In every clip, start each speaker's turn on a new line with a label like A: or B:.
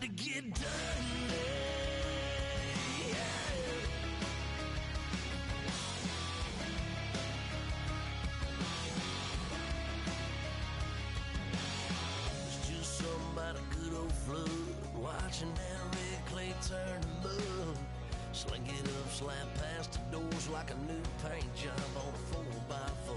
A: to get dirty. It's just something about a good old flood, watching that red clay turn to mud. Sling it up, slap past the doors like a new paint job on a 4x4.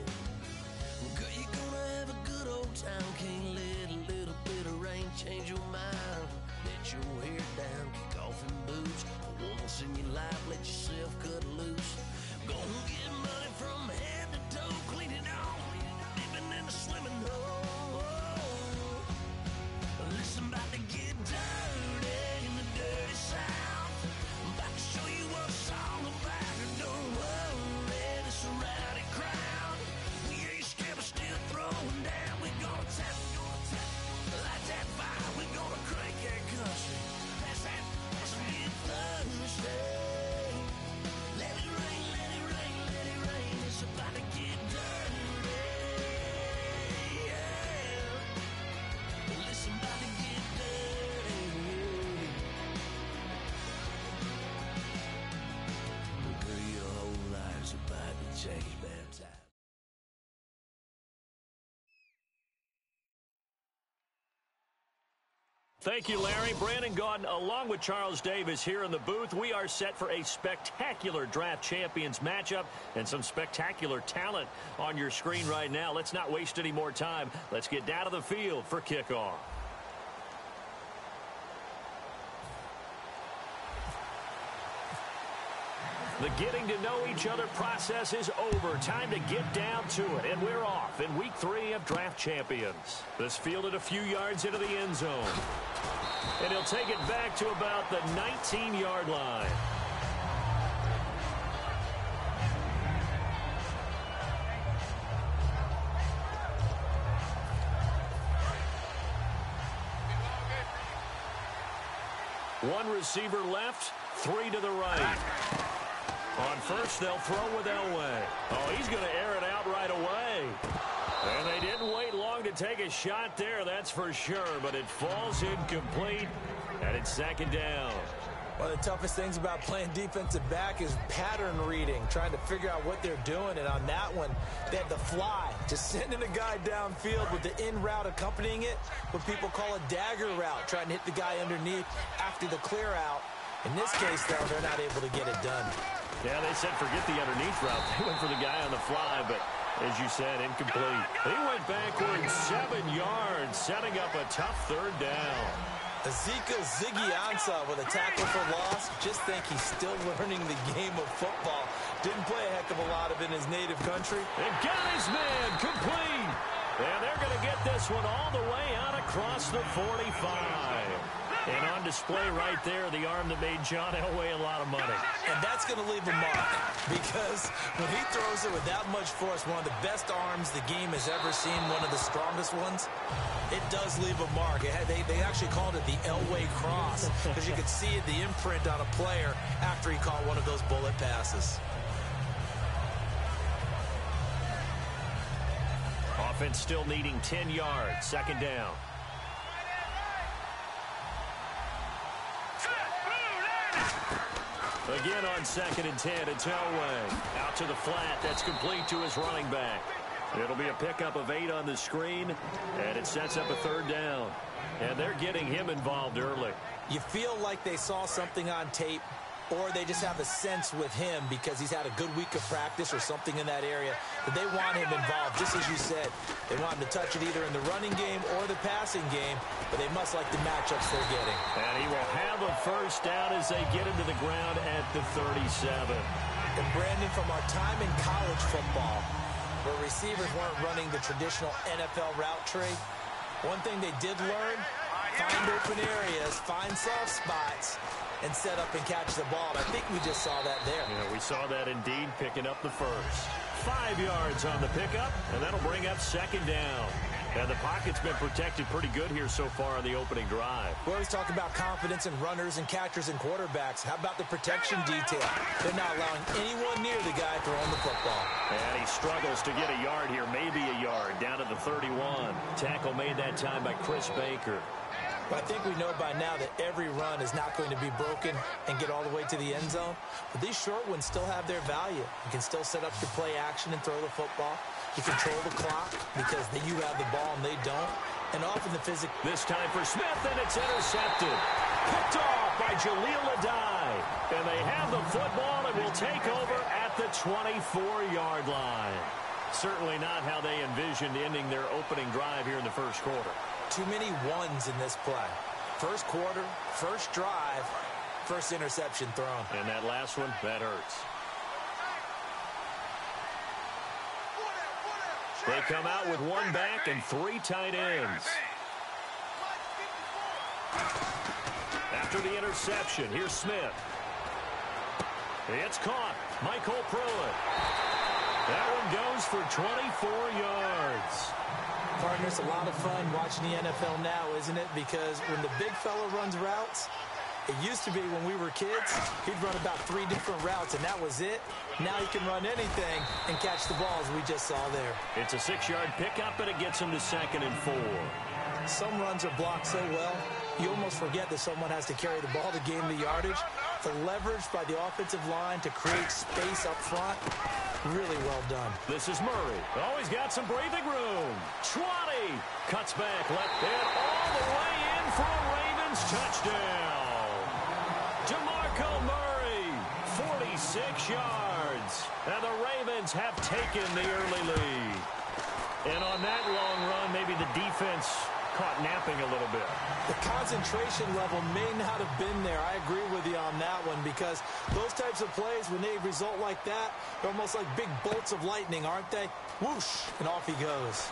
A: Girl, you're gonna have a good old time. Can't let a little bit of rain change your mind. Let your hair down, kick off in boots. For once in your life, let yourself cut loose. Gonna get money from head to toe, clean it all, living in a swimming hole. Listen, about to get dirty in the dirty South. I'm about to show you what it's all about. Don't worry, this a rowdy crowd. We ain't scared, but still throwing down. We gonna tap, light that fire. We gonna crank that country. That's get Thursday. Let it rain, let it rain, let it rain. It's about to get dirty. Yeah. Listen, about to get dirty. Girl, your whole life's about to change, man. Time.
B: Thank you, Larry. Brandon Gaudin, along with Charles Davis here in the booth. We are set for a spectacular draft champions matchup and some spectacular talent on your screen right now. Let's not waste any more time. Let's get down to the field for kickoff. The getting to know each other process is over. Time to get down to it. And we're off in week 3 of Draft Champions. This fielded a few yards into the end zone. And he'll take it back to about the 19-yard line. One receiver left, 3 to the right. On first, they'll throw with Elway. Oh, he's going to air it out right away. And they didn't wait long to take a shot there, that's for sure. But it falls incomplete, and it's second down.
C: One of the toughest things about playing defensive back is pattern reading, trying to figure out what they're doing. And on that one, they had the fly, just sending a guy downfield with the in route accompanying it, what people call a dagger route, trying to hit the guy underneath after the clear out. In this case, though, they're not able to get it done.
B: Yeah, they said forget the underneath route. They went for the guy on the fly, but as you said, incomplete. He went backwards 7 yards, setting up a tough third down.
C: Ezekiel Ziggy-Ansah with a tackle for loss. Just think he's still learning the game of football. Didn't play a heck of a lot of it in his native country.
B: They got his man complete. And they're going to get this one all the way out across the 45. And on display right there, the arm that made John Elway a lot of money.
C: And that's going to leave a mark because when he throws it with that much force, one of the best arms the game has ever seen, one of the strongest ones, it does leave a mark. They actually called it the Elway cross because you could see the imprint on a player after he caught one of those bullet passes.
B: Offense still needing 10 yards, second down. Again on 2nd and 10, it's Elway. Out to the flat, that's complete to his running back. It'll be a pickup of 8 on the screen, and it sets up a third down. And they're getting him involved early.
C: You feel like they saw something on tape, or they just have a sense with him because he's had a good week of practice or something in that area that they want him involved, just as you said. They want him to touch it either in the running game or the passing game, but they must like the matchups they're getting.
B: And he will have a first down as they get into the ground at the 37.
C: And Brandon, from our time in college football, where receivers weren't running the traditional NFL route tree, one thing they did learn, find open areas, find soft spots, and set up and catch the ball. I think we just saw that there.
B: Yeah, we saw that indeed, picking up the first. 5 yards on the pickup, and that'll bring up second down. And the pocket's been protected pretty good here so far on the opening drive.
C: We always talk about confidence in runners and catchers and quarterbacks. How about the protection detail? They're not allowing anyone near the guy throwing the football.
B: And he struggles to get a yard here, maybe a yard, down to the 31. Tackle made that time by Chris Baker.
C: I think we know by now that every run is not going to be broken and get all the way to the end zone. But these short ones still have their value. You can still set up your play action and throw the football. You control the clock because you have the ball and they don't. And often the physical.
B: This time for Smith, and it's intercepted. Picked off by Jaleel Adai. And they have the football and will take over at the 24-yard line. Certainly not how they envisioned ending their opening drive here in the first quarter.
C: Too many ones in this play. First quarter, first drive, first interception thrown.
B: And that last one, that hurts. They come out with one back and three tight ends. After the interception, here's Smith. It's caught. Michael Pruitt. That one goes for 24 yards.
C: Partner, it's a lot of fun watching the NFL now, isn't it? Because when the big fella runs routes, it used to be when we were kids, he'd run about 3 different routes, and that was it. Now he can run anything and catch the balls we just saw there.
B: It's a 6-yard pickup, and it gets him to 2nd and 4.
C: Some runs are blocked so well, you almost forget that someone has to carry the ball to gain the yardage. The leverage by the offensive line to create space up front, really well done.
B: This is Murray. Oh, he's got some breathing room. 20. Cuts back. Left it all the way in for a Ravens touchdown. DeMarco Murray, 46 yards. And the Ravens have taken the early lead. And on that long run, maybe the defense caught napping a little bit.
C: The concentration level may not have been there. I agree with you on that one because those types of plays, when they result like that, they're almost like big bolts of lightning, aren't they? Whoosh, and off he goes.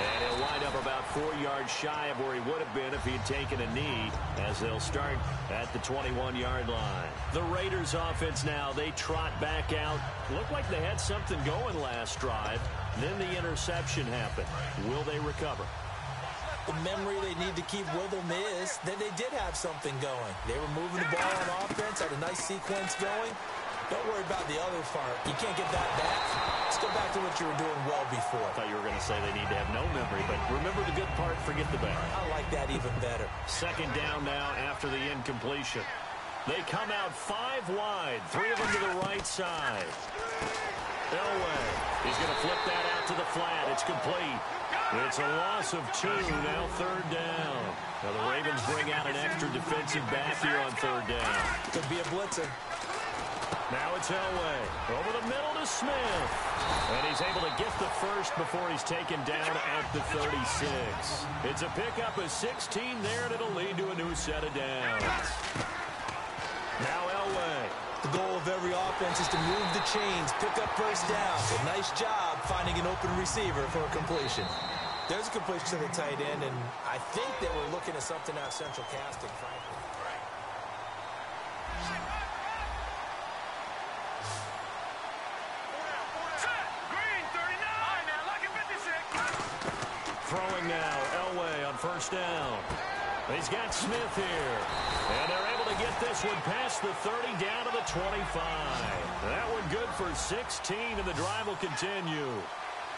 B: And he'll wind up about 4 yards shy of where he would have been if he'd taken a knee as they'll start at the 21-yard line. The Raiders offense now, they trot back out. Looked like they had something going last drive. Then the interception happened. Will they recover?
C: The memory they need to keep with them is that they did have something going. They were moving the ball on offense, had a nice sequence going. Don't worry about the other part. You can't get that back. Let's go back to what you were doing well before.
B: I thought you were going to say they need to have no memory, but remember the good part, forget the bad.
C: I like that even better.
B: 2nd down now after the incompletion. They come out 5 wide, 3 of them to the right side. Elway, he's going to flip that out to the flat. It's complete. It's a loss of 2, now 3rd down. Now the Ravens bring out an extra defensive back here on 3rd down.
C: Could be a blitzer.
B: Now it's Elway. Over the middle to Smith. And he's able to get the first before he's taken down at the 36. It's a pickup of 16 there, and it'll lead to a new set of downs. Now Elway.
C: The goal of every offense is to move the chains, pick up first down. A nice job finding an open receiver for a completion. There's a completion to the tight end, and I think that we're looking at something out of central casting, frankly.
B: Throwing now, Elway on 1st down. He's got Smith here. And they're able to get this one past the 30 down to the 25. That one good for 16, and the drive will continue.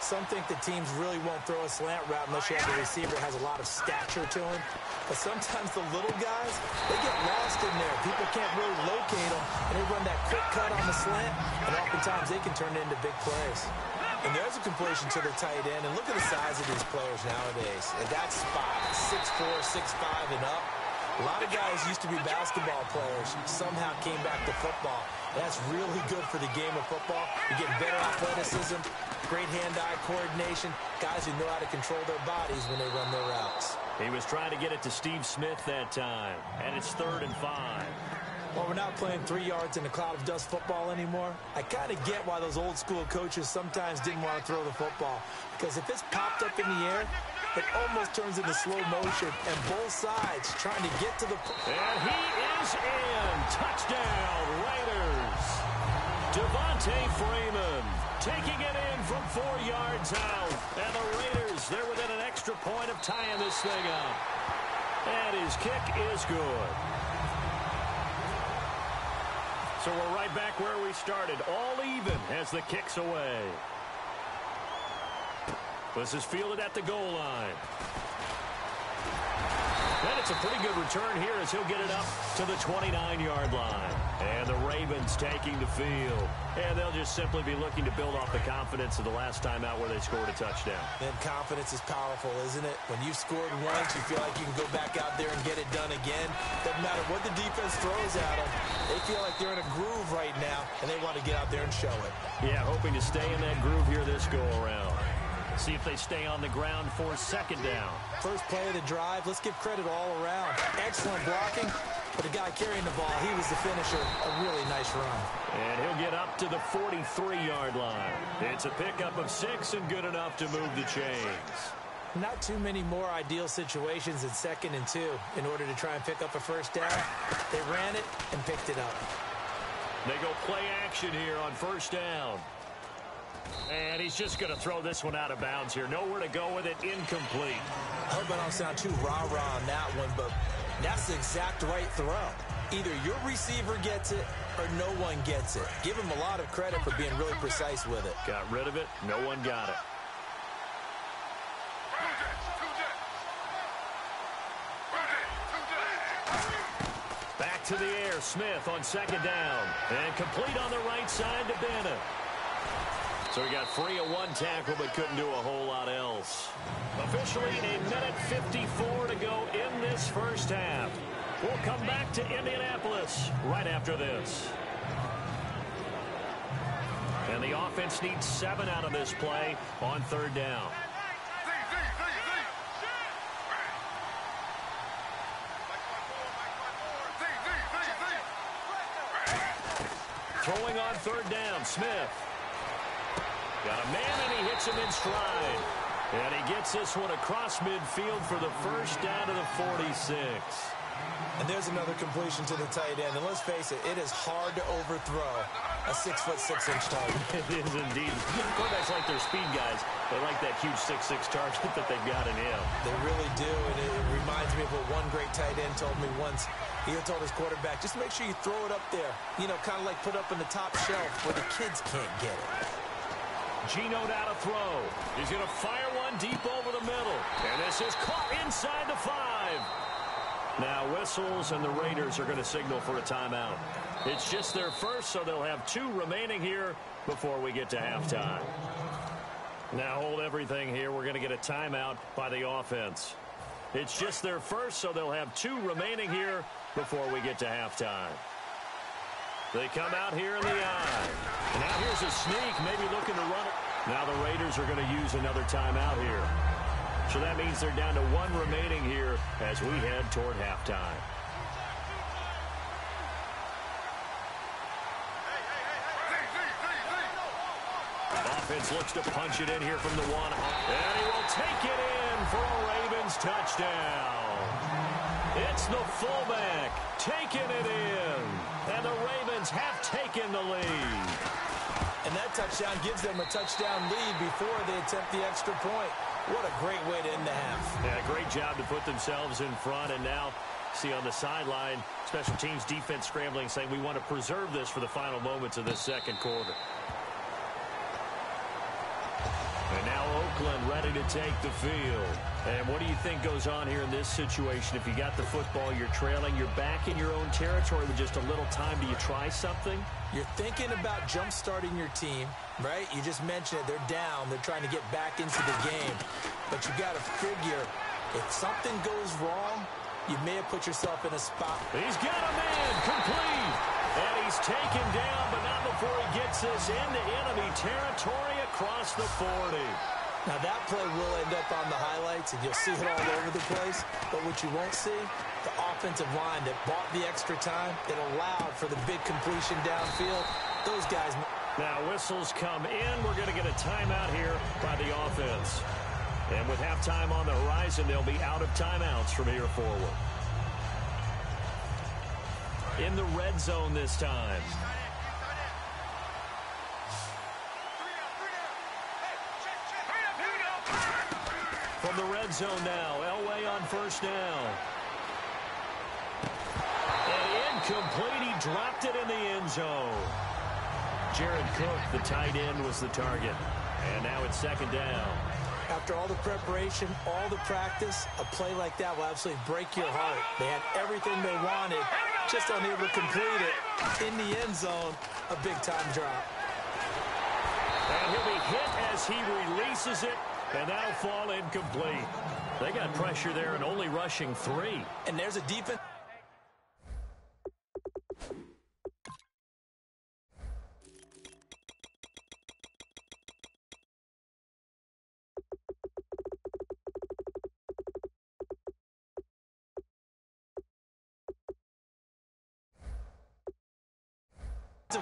C: Some think the teams really won't throw a slant route unless you have a receiver that has a lot of stature to him. But sometimes the little guys, they get lost in there. People can't really locate them, and they run that quick cut on the slant, and oftentimes they can turn it into big plays. And there's a completion to the tight end, and look at the size of these players nowadays. At that spot, 6'4", 6'5", and up. A lot of guys used to be basketball players, somehow came back to football. That's really good for the game of football. You get better athleticism, great hand-eye coordination, guys who know how to control their bodies when they run their routes.
B: He was trying to get it to Steve Smith that time, and it's 3rd and 5.
C: Well, we're not playing 3 yards in a cloud of dust football anymore. I kind of get why those old-school coaches sometimes didn't want to throw the football. Because if it's popped up in the air, it almost turns into slow motion, and both sides trying to get to the...
B: And he is in. Touchdown, Raiders. Devontae Freeman taking it in from 4 yards out. And the Raiders, they're within an extra point of tying this thing up. And his kick is good. So we're right back where we started, all even as the kick's away. This is fielded at the goal line. And it's a pretty good return here as he'll get it up to the 29-yard line. And the Ravens taking the field. And they'll just simply be looking to build off the confidence of the last time out where they scored a touchdown.
C: And confidence is powerful, isn't it? When you've scored once, you feel like you can go back out there and get it done again. Doesn't matter what the defense throws at them. They feel like they're in a groove right now, and they want to get out there and show it.
B: Yeah, hoping to stay in that groove here this go-around. See if they stay on the ground for second down.
C: First play of the drive, let's give credit all around. Excellent blocking, but the guy carrying the ball, he was the finisher. A really nice run.
B: And he'll get up to the 43-yard line. It's a pickup of 6 and good enough to move the chains.
C: Not too many more ideal situations in 2nd and 2 in order to try and pick up a first down. They ran it and picked it up.
B: They go play action here on first down. And he's just going to throw this one out of bounds here. Nowhere to go with it. Incomplete.
C: I hope I don't sound too rah-rah on that one, but that's the exact right throw. Either your receiver gets it or no one gets it. Give him a lot of credit for being really precise with it.
B: Got rid of it. No one got it. Back to the air. Smith on second down. And complete on the right side to Bennett. So he got free of one tackle but couldn't do a whole lot else. Officially a minute 54 to go in this first half. We'll come back to Indianapolis right after this. And the offense needs 7 out of this play on third down. Throwing on third down, Smith. Got a man, and he hits him in stride. And he gets this one across midfield for the first down to the 46.
C: And there's another completion to the tight end. And let's face it, it is hard to overthrow a 6'6" target.
B: It is indeed. Quarterbacks like their speed guys. They like that huge 6'6" target that they've got in him.
C: They really do, and it reminds me of what one great tight end told me once. He told his quarterback, just make sure you throw it up there. You know, kind of like put up in the top shelf where the kids can't get it.
B: Geno down to throw. He's going to fire one deep over the middle. And this is caught inside the 5. Now whistles, and the Raiders are going to signal for a timeout. It's just their first, so they'll have 2 remaining here before we get to halftime. Now hold everything here. We're going to get a timeout by the offense. It's just their first, so they'll have 2 remaining here before we get to halftime. They come out here in the eye. And now here's a sneak, maybe looking to run it. Now the Raiders are going to use another timeout here. So that means they're down to 1 remaining here as we head toward halftime. Offense looks to punch it in here from the 1. And he will take it in for a Ravens touchdown. It's the fullback taking it in. And the Ravens have taken the lead.
C: And that touchdown gives them a touchdown lead before they attempt the extra point. What a great way to end the half.
B: Yeah, great job to put themselves in front. And now, see on the sideline, special teams defense scrambling, saying we want to preserve this for the final moments of this second quarter. And now Oakland ready to take the field. And what do you think goes on here in this situation? If you got the football, you're trailing, you're back in your own territory with just a little time. Do you try something?
C: You're thinking about jump-starting your team, right? You just mentioned it. They're down. They're trying to get back into the game. But you got to figure, if something goes wrong, you may have put yourself in a spot.
B: He's got a man complete. And he's taken down, but not before he gets this into enemy territory across the 40.
C: Now that play will end up on the highlights, and you'll see it all over the place. But what you won't see, the offensive line that bought the extra time, that allowed for the big completion downfield, those guys.
B: Now whistles come in. We're going to get a timeout here by the offense. And with halftime on the horizon, they'll be out of timeouts from here forward. In the red zone this time. From the red zone now, Elway on first down. And incomplete, he dropped it in the end zone. Jared Cook, the tight end, was the target. And now it's second down.
C: After all the preparation, all the practice, a play like that will absolutely break your heart. They had everything they wanted, just unable to complete it. In the end zone, a big-time drop.
B: And he'll be hit as he releases it, and that'll fall incomplete. They got pressure there and only rushing 3.
C: And there's a defense.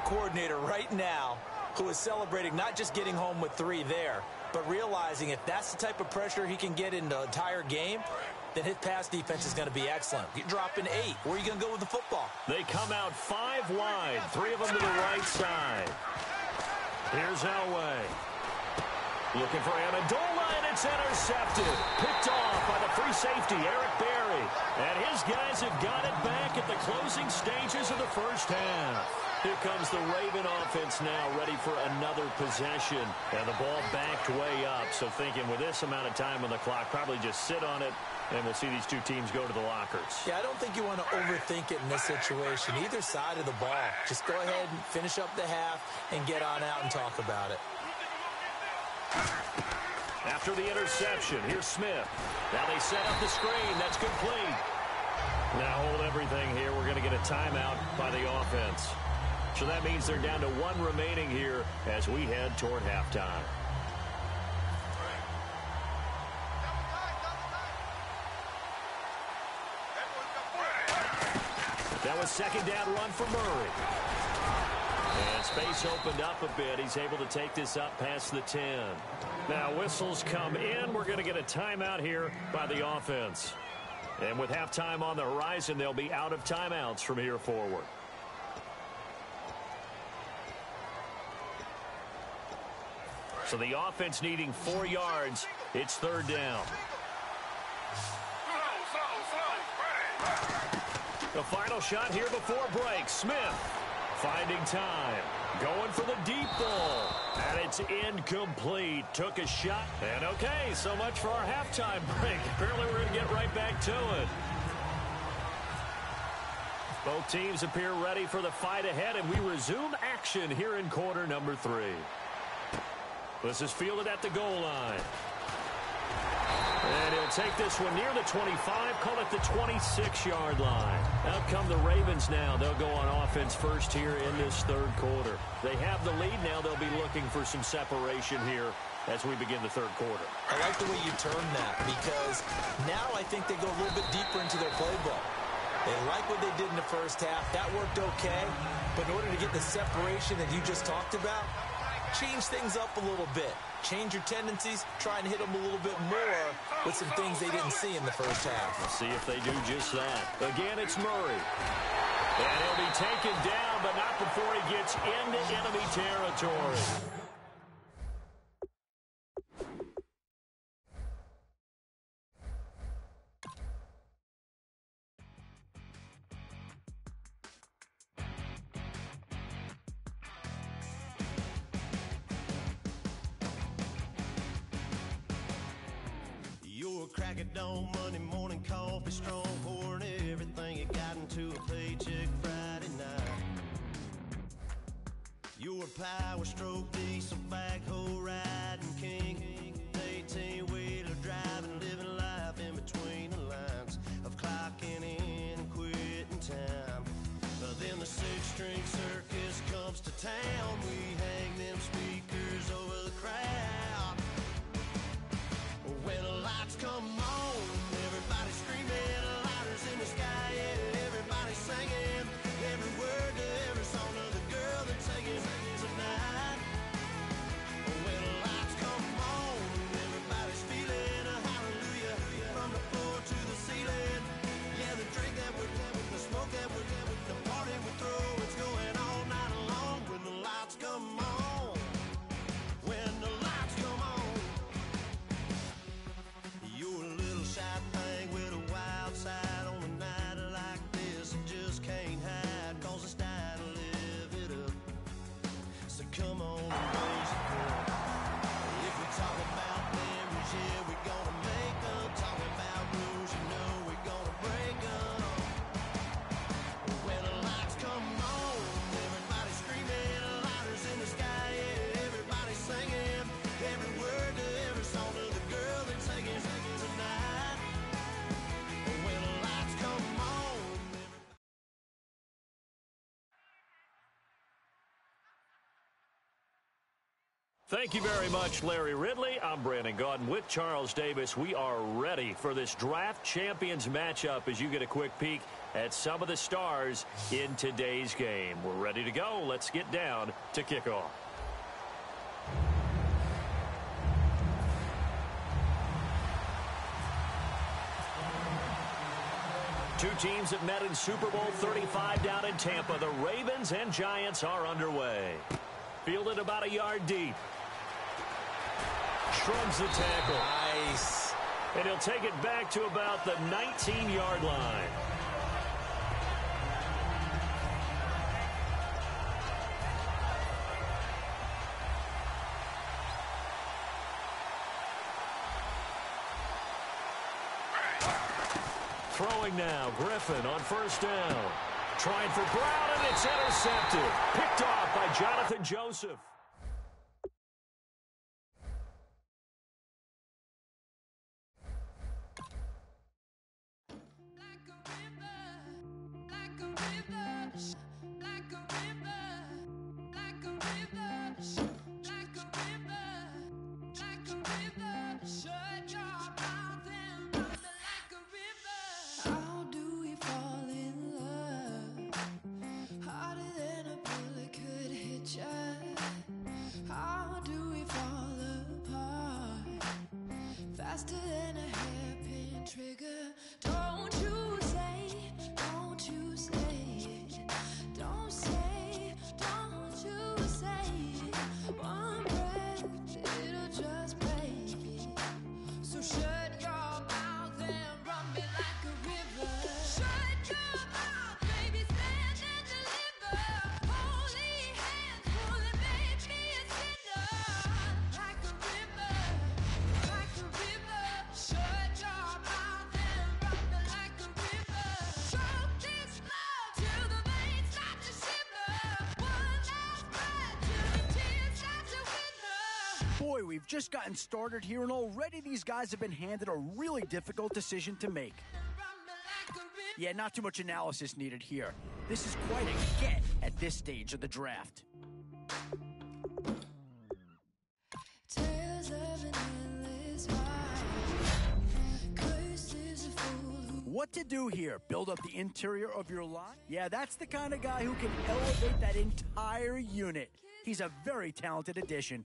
C: Coordinator right now who is celebrating not just getting home with 3 there, but realizing if that's the type of pressure he can get in the entire game, then his pass defense is going to be excellent. You're dropping 8. Where are you going to go with the football?
B: They come out 5 wide, 3 of them to the right side. Here's Elway. Looking for Amendola, and it's intercepted. Picked off by the free safety, Eric Berry. And his guys have got it back at the closing stages of the first half. Here comes the Raven offense now, ready for another possession. And the ball backed way up, so thinking with this amount of time on the clock, probably just sit on it, and we'll see these 2 teams go to the lockers.
C: Yeah, I don't think you want to overthink it in this situation. Either side of the ball. Just go ahead and finish up the half and get on out and talk about it.
B: After the interception, here's Smith. Now they set up the screen. That's complete. Now hold everything here. We're going to get a timeout by the offense. So that means they're down to 1 remaining here as we head toward halftime. That was second down run for Murray. And space opened up a bit. He's able to take this up past the 10. Now whistles come in. We're going to get a timeout here by the offense. And with halftime on the horizon, they'll be out of timeouts from here forward. So the offense needing 4 yards. It's third down. The final shot here before break. Smith finding time. Going for the deep ball. And it's incomplete. Took a shot. And okay, so much for our halftime break. Apparently we're going to get right back to it. Both teams appear ready for the fight ahead, and we resume action here in quarter number 3. This is fielded at the goal line. And he'll take this one near the 25, call it the 26-yard line. Out come the Ravens now. They'll go on offense first here in this third quarter. They have the lead now. They'll be looking for some separation here as we begin the third quarter.
C: I like the way you term that because now I think they go a little bit deeper into their playbook. They like what they did in the first half. That worked okay. But in order to get the separation that you just talked about, change things up a little bit. Change your tendencies. Try and hit them a little bit more with some things they didn't see in the first half.
B: We'll see if they do just that. Again, it's Murray. And he'll be taken down, but not before he gets into enemy territory.
A: Crack of dawn, Monday morning coffee, strong pouring everything you got into a paycheck Friday night. Your power stroke, diesel backhoe riding king, 18-wheeler driving, living life in between the lines of clocking in and quitting time. But then the six-string circus comes to town. We hang them speakers over the crowd. When the lights come on, everybody screaming, lighters in the sky, yeah, everybody singing, every word to every song of the girl they're taking tonight.
B: Thank you very much, Larry Ridley. I'm Brandon Gaudin with Charles Davis. We are ready for this draft champions matchup as you get a quick peek at some of the stars in today's game. We're ready to go. Let's get down to kickoff. Two teams that met in Super Bowl 35 down in Tampa. The Ravens and Giants are underway. Fielded about a yard deep. Shrugs the tackle.
C: Nice.
B: And he'll take it back to about the 19-yard line. Throwing now, Griffin on first down. Trying for Brown, and it's intercepted. Picked off by Jonathan Joseph.
D: Faster than a hairpin trigger. Don't you say it. Don't you say it. One breath, it'll just break. So shut your mouth and run me like a river. Shut your mouth, baby, stand and deliver. Holy hands, pulling, make me a sinner. Like a river, like a river. Shut your mouth and run me like a river. Choke this love till the veins start to shiver. One last breath till the tears start to wither.
E: Boy, we've just gotten started here, and already these guys have been handed a really difficult decision to make. Yeah, not too much analysis needed here. This is quite a get at this stage of the draft.
D: Tales of an endless ride. Cursed is a fool who
E: What to do here? Build up the interior of your line? Yeah, that's the kind of guy who can elevate that entire unit. He's a very talented addition.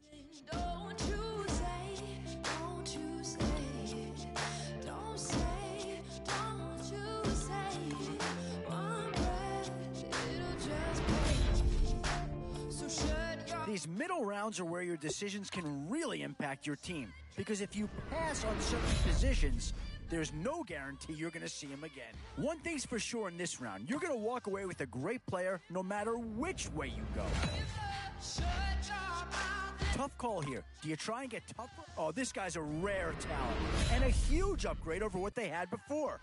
D: don't you say it. Don't you say it. One breath, it'll just break. So shut your
E: These middle rounds are where your decisions can really impact your team. Because if you pass on certain positions, there's no guarantee you're going to see him again. One thing's for sure in this round, you're going to walk away with a great player no matter which way you go.
D: shut your mouth.
E: Tough call here. Do you try and get tougher? Oh, this guy's a rare talent and a huge upgrade over what they had before.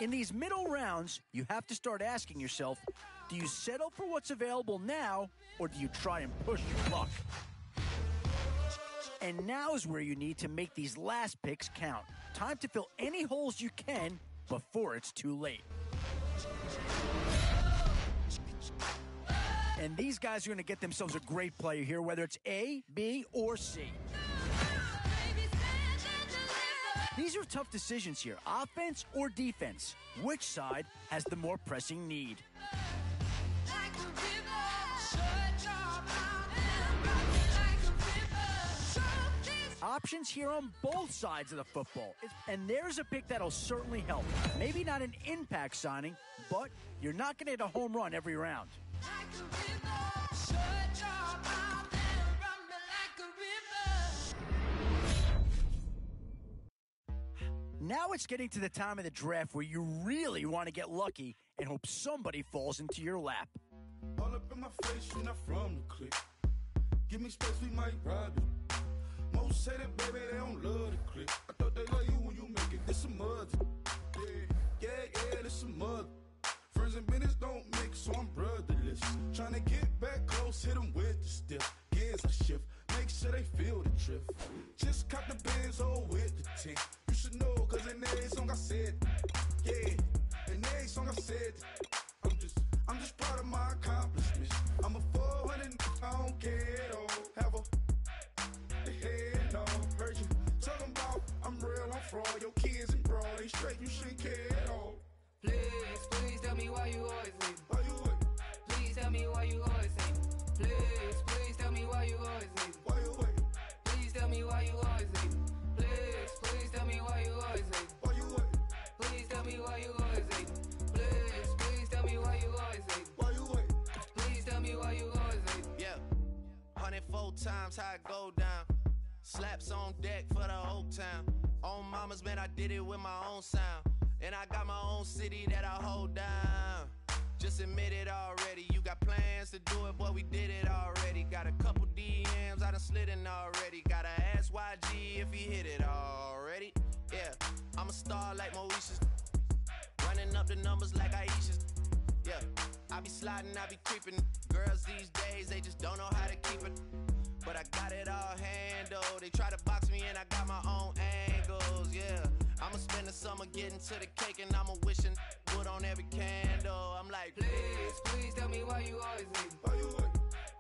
E: In these middle rounds, you have to start asking yourself, do you settle for what's available now, or do you try and push your luck? And now is where you need to make these last picks count. Time to fill any holes you can before it's too late. And these guys are going to get themselves a great player here, whether it's A, B, or C. These are tough decisions here, offense or defense. Which side has the more pressing need? Options here on both sides of the football. And there's a pick that'll certainly help. Maybe not an impact signing, but you're not going to hit a home run every round. Now it's getting to the time of the draft where you really want to get lucky and hope somebody falls into your lap.
F: All up in my face, you're not from the clique. Give me space, we might ride it. Most say that, baby, they don't love the clique. I thought they love you when you make it. This some mud. Yeah, this some mud. Friends and business don't mix, so I'm brotherly. hit them with the stiff. Gears I shift, make sure they feel the drift. Just cop the Benz, oh, with the tint. You should know, cause in every song I said, yeah. In every song I said, I'm just proud of my accomplishments. I'm a 400, I don't care at all. Have a head, no. Heard you talking about I'm real, I'm fraud. Your kids and broad ain't straight, you shouldn't care at all.
G: Please tell me why you always leave.
F: Why you wait?
G: Please tell me why you always leave. Please tell me why you always leave.
F: Why you wait?
G: Please tell me why you always leave. Please tell me why you always leave.
F: Why you wait?
G: Please tell me why you always leave. Please tell me why you always leave.
F: Why you wait?
G: Please tell me why you always leave.
H: Yeah, 104 times how it go down. Slaps on deck for the whole town. On mamas, man, I did it with my own sound. And I got my own city that I hold down. Just admit it already. You got plans to do it, boy, we did it already. Got a couple DMs, I done slid in already. Gotta ask YG if he hit it already. Yeah, I'm a star like Moesha's. Running up the numbers like Aisha's. Yeah, I be sliding, I be creeping. Girls these days, they just don't know how to keep it. But I got it all handled. They try to box me and I got my own angles, yeah. I'ma spend the summer getting to the cake and I'ma wishing wood on every candle. I'm like,
G: Please tell me why you always leave.
F: Why you wait?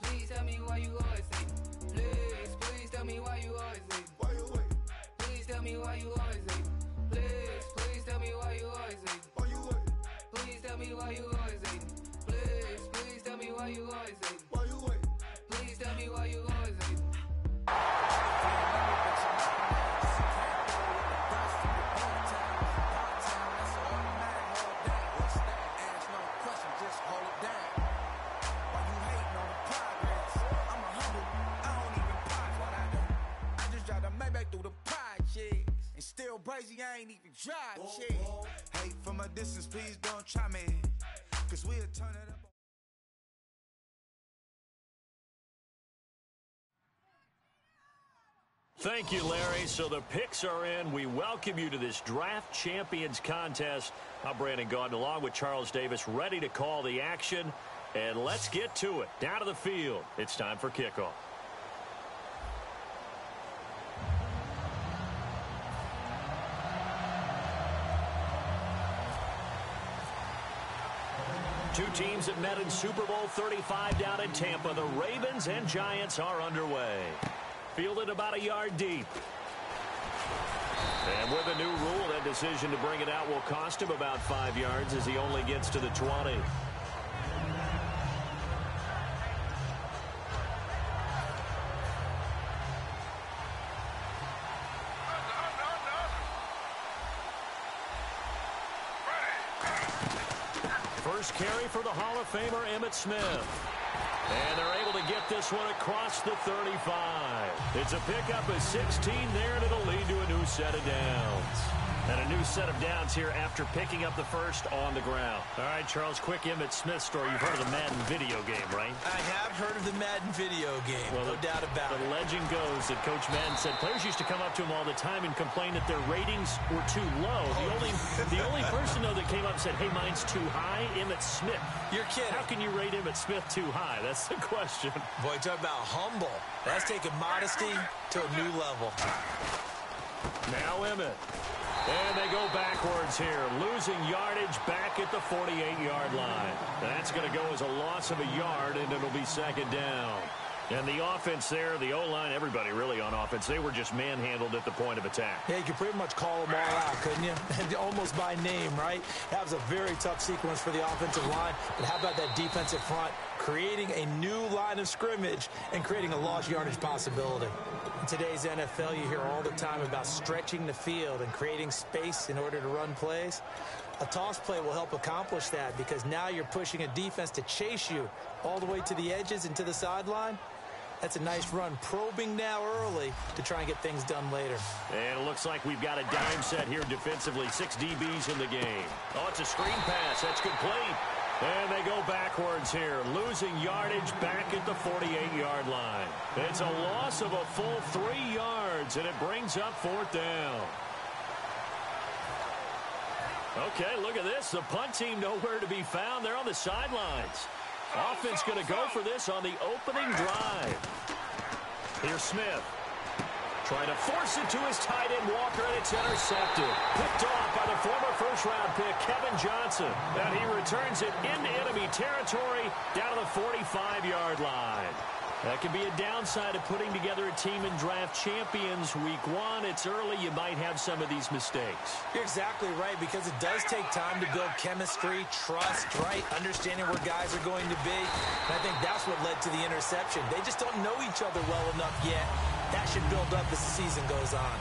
G: Please tell me why you always leave. Please tell me why you always leave.
F: Why you wait?
G: Please tell me why you always leave. Please tell me why you always leave.
F: Why you wait?
G: Please tell me why you always leave. Please tell me why you always leave.
F: Why you wait?
G: Please tell me why you always leave.
F: Crazy, I ain't even drive shit. Hey, from a distance, please don't try me, cause we'll turn it up.
B: Thank you, Larry. So the picks are in. We welcome you to this Draft Champions contest. I'm Brandon Gaudin along with Charles Davis, ready to call the action. And let's get to it. Down to the field. It's time for kickoff. Two teams that met in Super Bowl 35 down in Tampa. The Ravens and Giants are underway. Fielded about a yard deep. And with a new rule, that decision to bring it out will cost him about 5 yards as he only gets to the 20. First carry for the Hall of Famer Emmitt Smith. And they're able to get this one across the 35. It's a pickup of 16 there, and it'll lead to a new set of downs. And a new set of downs here after picking up the first on the ground. All right, Charles, quick Emmitt Smith story. You've heard of the Madden video game, right?
C: I have heard of the Madden video game, no doubt about it.
B: The legend goes that Coach Madden said players used to come up to him all the time and complain that their ratings were too low. The only person, though, that came up and said, hey, mine's too high, Emmitt Smith.
C: You're kidding.
B: How can you rate Emmitt Smith too high? That's the question.
C: Boy, talk about humble. That's taking modesty to a new level.
B: Now Emmitt. And they go backwards here, losing yardage back at the 48-yard line. That's going to go as a loss of a yard, and it'll be second down. And the offense there, the O-line, everybody really on offense, they were just manhandled at the point of attack.
C: Yeah, you could pretty much call them all out, couldn't you? Almost by name, right? That was a very tough sequence for the offensive line. But how about that defensive front creating a new line of scrimmage and creating a lost yardage possibility? In today's NFL, you hear all the time about stretching the field and creating space in order to run plays. A toss play will help accomplish that because now you're pushing a defense to chase you all the way to the edges and to the sideline. That's a nice run, probing now early to try and get things done later.
B: And it looks like we've got a dime set here defensively. 6 DBs in the game. Oh, it's a screen pass. That's complete. And they go backwards here, losing yardage back at the 48-yard line. It's a loss of a full 3 yards, and it brings up fourth down. Okay, look at this. The punt team nowhere to be found. They're on the sidelines. Offense going to go for this on the opening drive. Here's Smith. Trying to force it to his tight end, Walker, and it's intercepted. Picked off by the former first-round pick, Kevin Johnson. And he returns it into enemy territory down to the 45-yard line. That could be a downside of putting together a team in draft champions week 1. It's early. You might have some of these mistakes.
C: You're exactly right, because it does take time to build chemistry, trust, right? Understanding where guys are going to be. And I think that's what led to the interception. They just don't know each other well enough yet. That should build up as the season goes on.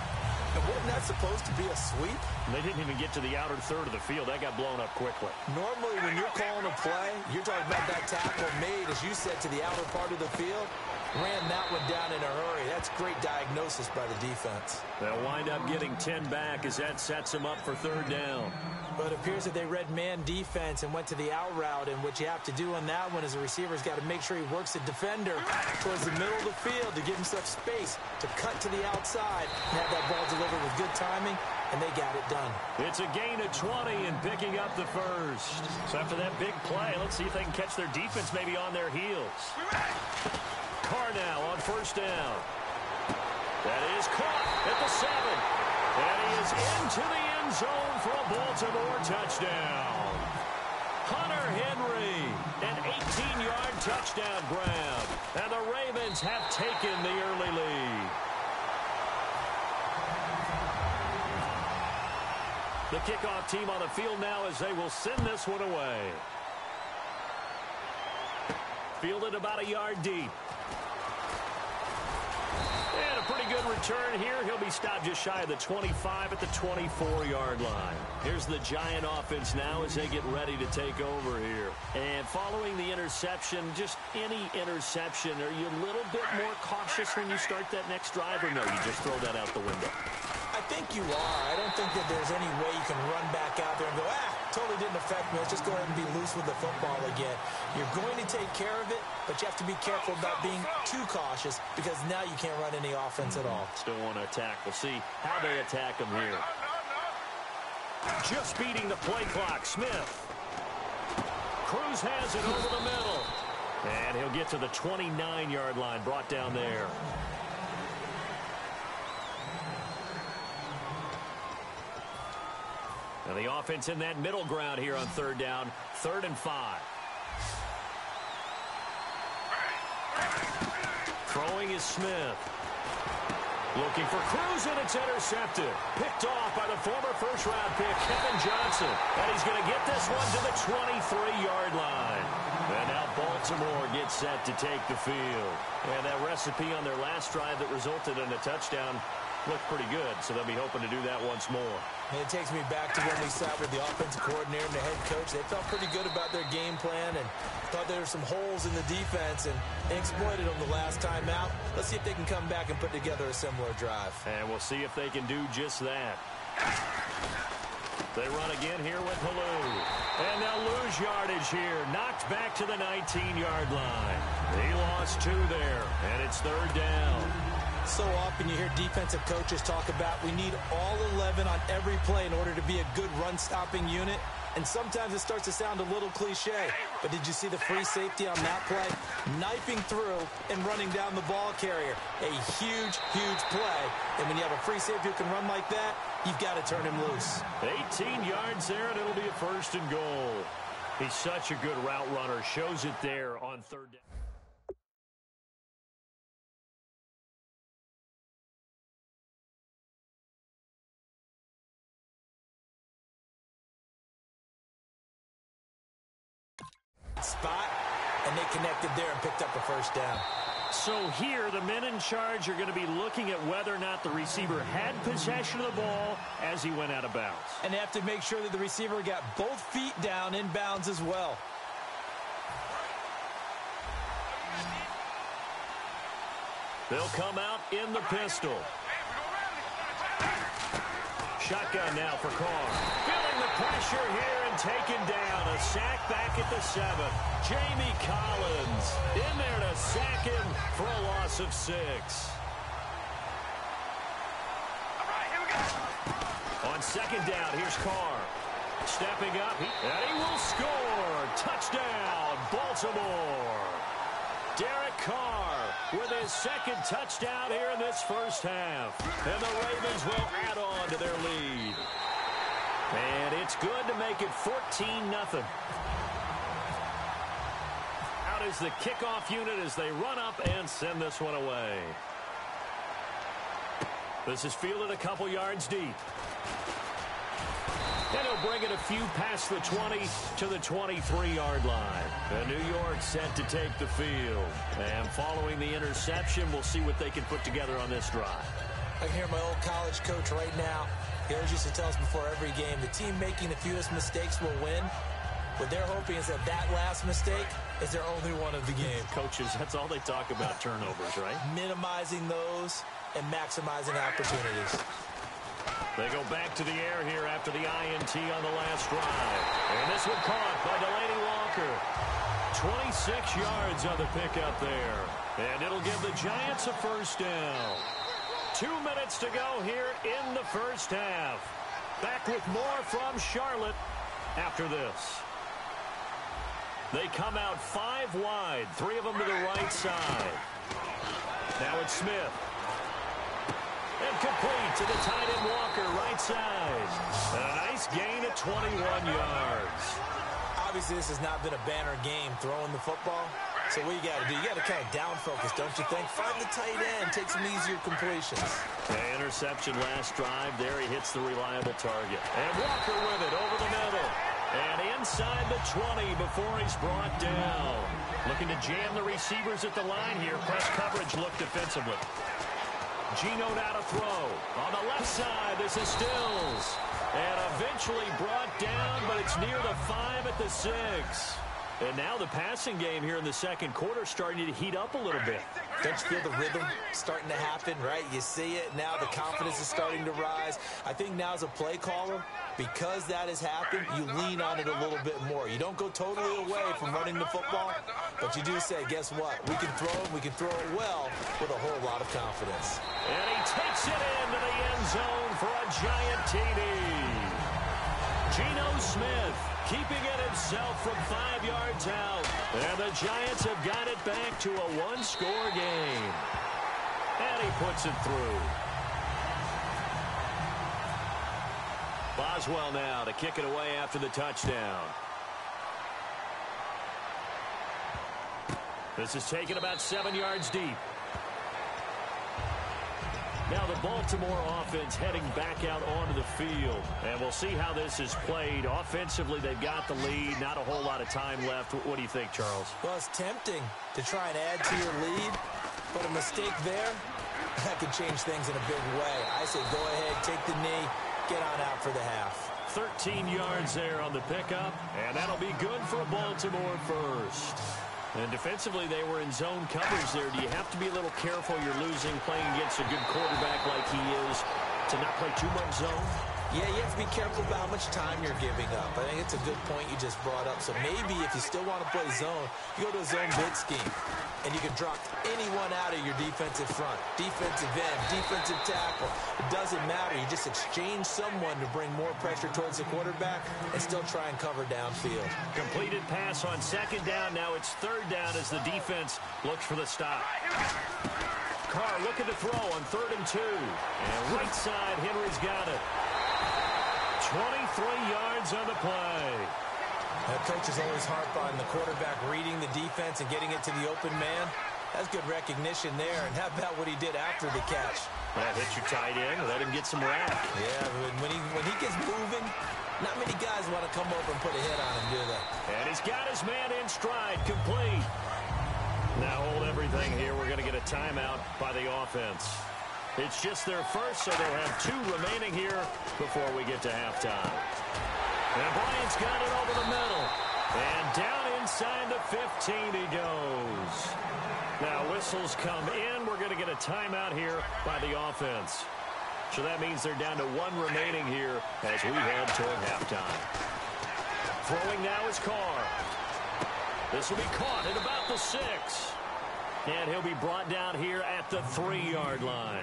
C: And wasn't that supposed to be a sweep?
B: They didn't even get to the outer third of the field. That got blown up quickly.
C: Normally, when you're calling a play, you're talking about that tackle made, as you said, to the outer part of the field. Ran that one down in a hurry. That's great diagnosis by the defense.
B: They'll wind up getting 10 back as that sets them up for third down.
C: But it appears that they read man defense and went to the out route, and what you have to do on that one is the receiver's got to make sure he works the defender towards the middle of the field to give himself space to cut to the outside and have that ball delivered with good timing, and they got it done.
B: It's a gain of 20 and picking up the first. So after that big play, let's see if they can catch their defense maybe on their heels. Carr now on first down. That is caught at the 7. And he is into the end zone for a Baltimore touchdown. Hunter Henry, an 18-yard touchdown grab. And the Ravens have taken the early lead. The kickoff team on the field now as they will send this one away. Fielded about a yard deep. And a pretty good return here. He'll be stopped just shy of the 25 at the 24-yard line. Here's the Giant offense now as they get ready to take over here. And following the interception, just any interception, are you a little bit more cautious when you start that next drive, or no, you just throw that out the window?
C: I think you are. I don't think that there's any way you can run back out there and go, totally didn't affect me. Let's just go ahead and be loose with the football again. You're going to take care of it, but you have to be careful about being too cautious, because now you can't run any offense at all.
B: Still want to attack. We'll see how they attack them here. Just beating the play clock, Smith. Cruz has it over the middle. And he'll get to the 29-yard line, brought down there. And the offense in that middle ground here on third down, 3rd and 5. Throwing is Smith. Looking for Cruz, and it's intercepted. Picked off by the former first-round pick, Kevin Johnson. And he's going to get this one to the 23-yard line. And now Baltimore gets set to take the field. And that recipe on their last drive that resulted in a touchdown looked pretty good, so they'll be hoping to do that once more.
C: And it takes me back to when we sat with the offensive coordinator and the head coach. They felt pretty good about their game plan and thought there were some holes in the defense, and they exploited them the last time out. Let's see if they can come back and put together a similar drive.
B: And we'll see if they can do just that. They run again here with Halou. And they'll lose yardage here. Knocked back to the 19-yard line. He lost 2 there, and it's 3rd down.
C: So often you hear defensive coaches talk about we need all 11 on every play in order to be a good run-stopping unit. And sometimes it starts to sound a little cliche. But did you see the free safety on that play? Knifing through and running down the ball carrier. A huge, huge play. And when you have a free safety who can run like that, you've got to turn him loose.
B: 18 yards there, and it'll be a 1st and goal. He's such a good route runner. Shows it there on 3rd down.
C: Spot, and they connected there and picked up a 1st down.
B: So here, the men in charge are going to be looking at whether or not the receiver had possession of the ball as he went out of bounds.
C: And they have to make sure that the receiver got both feet down in bounds as well.
B: They'll come out in the pistol. Shotgun now for Carr. Feeling the pressure here and taken down. A sack back at the 7. Jamie Collins in there to sack him for a loss of 6. On 2nd down, here's Carr. Stepping up, and he will score. Touchdown, Baltimore. Derek Carr with his second touchdown here in this first half. And the Ravens will add on to their lead. And it's good to make it 14-0. Out is the kickoff unit as they run up and send this one away. This is fielded a couple yards deep. And he'll bring it a few past the 20 to the 23-yard line. And New York set to take the field. And following the interception, we'll see what they can put together on this drive.
C: I can hear my old college coach right now. He always used to tell us before every game, the team making the fewest mistakes will win. What they're hoping is that last mistake is their only one of the game.
B: Coaches, that's all they talk about, turnovers, right?
C: Minimizing those and maximizing opportunities.
B: They go back to the air here after the INT on the last drive. And this one caught by Delaney Walker. 26 yards on the pickup there. And it'll give the Giants a first down. 2 minutes to go here in the first half. Back with more from Charlotte after this. They come out 5 wide, 3 of them to the right side. Now it's Smith. And complete to the tight end Walker, right side. And a nice gain of 21 yards.
C: Obviously, this has not been a banner game throwing the football. So what you got to do, you got to kind of down focus, don't you think? Find the tight end, take some easier completions.
B: Interception last drive. There he hits the reliable target. And Walker with it over the middle. And inside the 20 before he's brought down. Looking to jam the receivers at the line here. Press coverage look defensively. Gino now to throw. On the left side, this is Stills. And eventually brought down, but it's near the 5 at the 6. And now the passing game here in the second quarter starting to heat up a little bit.
C: Don't you feel the rhythm starting to happen, right? You see it. Now the confidence is starting to rise. I think now as a play caller, because that has happened, you lean on it a little bit more. You don't go totally away from running the football, but you do say, guess what? We can throw it. We can throw it well with a whole lot of confidence.
B: And he takes it into the end zone for a giant TD. Geno Smith keeping it himself from 5 yards out. And the Giants have got it back to a one-score game. And he puts it through. Boswell now to kick it away after the touchdown. This is taken about 7 yards deep. Now the Baltimore offense heading back out onto the field. And we'll see how this is played. Offensively, they've got the lead. Not a whole lot of time left. What do you think, Charles?
C: Well, it's tempting to try and add to your lead. But a mistake there, that could change things in a big way. I say go ahead, take the knee, get on out for the half.
B: 13 yards there on the pickup. And that'll be good for Baltimore first. And defensively, they were in zone coverage there. Do you have to be a little careful? You're losing playing against a good quarterback like he is to not play too much zone?
C: Yeah, you have to be careful about how much time you're giving up. I think it's a good point you just brought up. So maybe if you still want to play zone, you go to a zone blitz scheme. And you can drop anyone out of your defensive front. Defensive end, defensive tackle. It doesn't matter. You just exchange someone to bring more pressure towards the quarterback and still try and cover downfield.
B: Completed pass on second down. Now it's third down as the defense looks for the stop. Carr looking to throw on 3rd and 2. And right side, Henry's got it. 23 yards on the play.
C: Coaches always harp on the quarterback reading the defense and getting it to the open man. That's good recognition there. And how about what he did after the catch?
B: That hit your tight end. Let him get some rap.
C: Yeah, but when he gets moving, not many guys want to come over and put a hit on him, do they?
B: And he's got his man in stride, complete. Now hold everything here. We're going to get a timeout by the offense. It's just their first, so they'll have 2 remaining here before we get to halftime. And Bryant's got it over the middle. And down inside the 15 he goes. Now whistles come in. We're going to get a timeout here by the offense. So that means they're down to 1 remaining here as we head toward halftime. Throwing now is Carr. This will be caught at about the 6. And he'll be brought down here at the 3-yard line.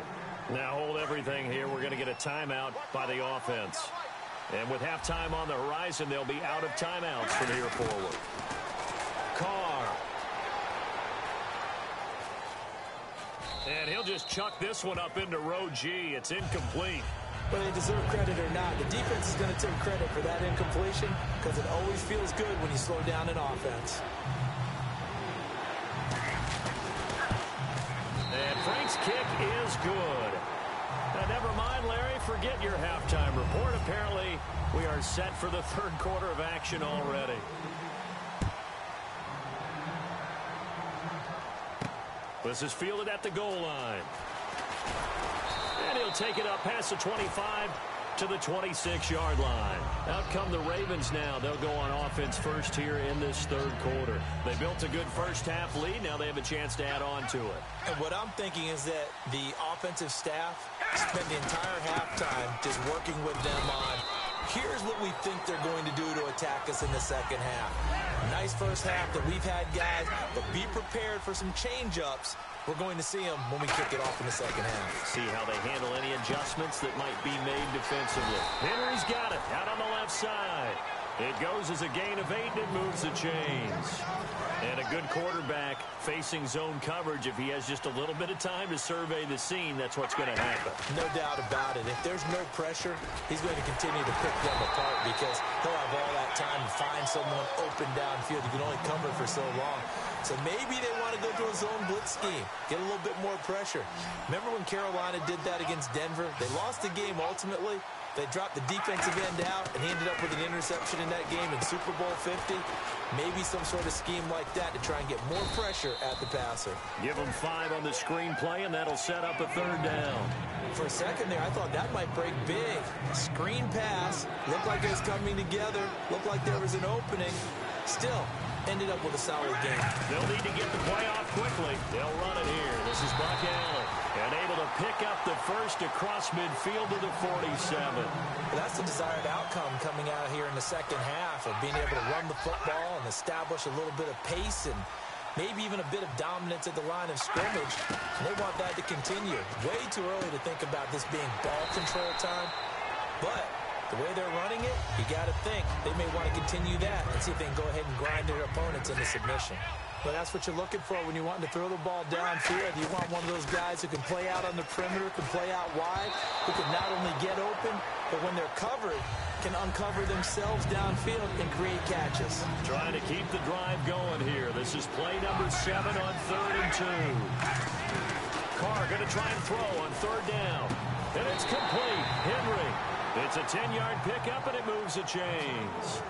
B: Now hold everything here. We're going to get a timeout by the offense. And with halftime on the horizon, they'll be out of timeouts from here forward. Carr. And he'll just chuck this one up into row G. It's incomplete.
C: Whether they deserve credit or not, the defense is going to take credit for that incompletion because it always feels good when you slow down an offense.
B: And Frank's kick is good. Now, never mind, Larry, forget your halftime report. Apparently, we are set for the third quarter of action already. This is fielded at the goal line. And he'll take it up past the 25 to the 26-yard line. Out come the Ravens now. They'll go on offense first here in this third quarter. They built a good first-half lead. Now they have a chance to add on to it.
C: And what I'm thinking is that the offensive staff spent the entire halftime just working with them on, here's what we think they're going to do to attack us in the second half. Nice first half that we've had, guys, but be prepared for some change-ups. We're going to see them when we kick it off in the second half.
B: See how they handle any adjustments that might be made defensively. Henry's got it out on the left side. It goes as a gain of 8, and it moves the chains. And a good quarterback facing zone coverage. If he has just a little bit of time to survey the scene, that's what's going to happen.
C: No doubt about it. If there's no pressure, he's going to continue to pick them apart because he'll have all that time to find someone open downfield. You can only cover for so long. So maybe they want to go to a zone blitz scheme, get a little bit more pressure. Remember when Carolina did that against Denver? They lost the game ultimately. They dropped the defensive end out, and he ended up with an interception in that game in Super Bowl 50. Maybe some sort of scheme like that to try and get more pressure at the passer.
B: Give him 5 on the screen play, and that'll set up a third down.
C: For a second there, I thought that might break big. Screen pass, looked like it was coming together, looked like there was an opening. Still, ended up with a solid game.
B: They'll need to get the play off quickly. They'll run it here. This is Buck Allen. And able to pick up the first across midfield to the 47.
C: Well, that's the desired outcome coming out here in the second half of being able to run the football and establish a little bit of pace and maybe even a bit of dominance at the line of scrimmage. And they want that to continue. Way too early to think about this being ball control time. But the way they're running it, you got to think they may want to continue that and see if they can go ahead and grind their opponents into submission. But that's what you're looking for when you're wanting to throw the ball downfield. You want one of those guys who can play out on the perimeter, can play out wide, who can not only get open, but when they're covered, can uncover themselves downfield and create catches.
B: Trying to keep the drive going here. This is play number 7 on 3rd and 2. Carr going to try and throw on 3rd down. And it's complete. Henry. It's a 10-yard pickup, and it moves the chains.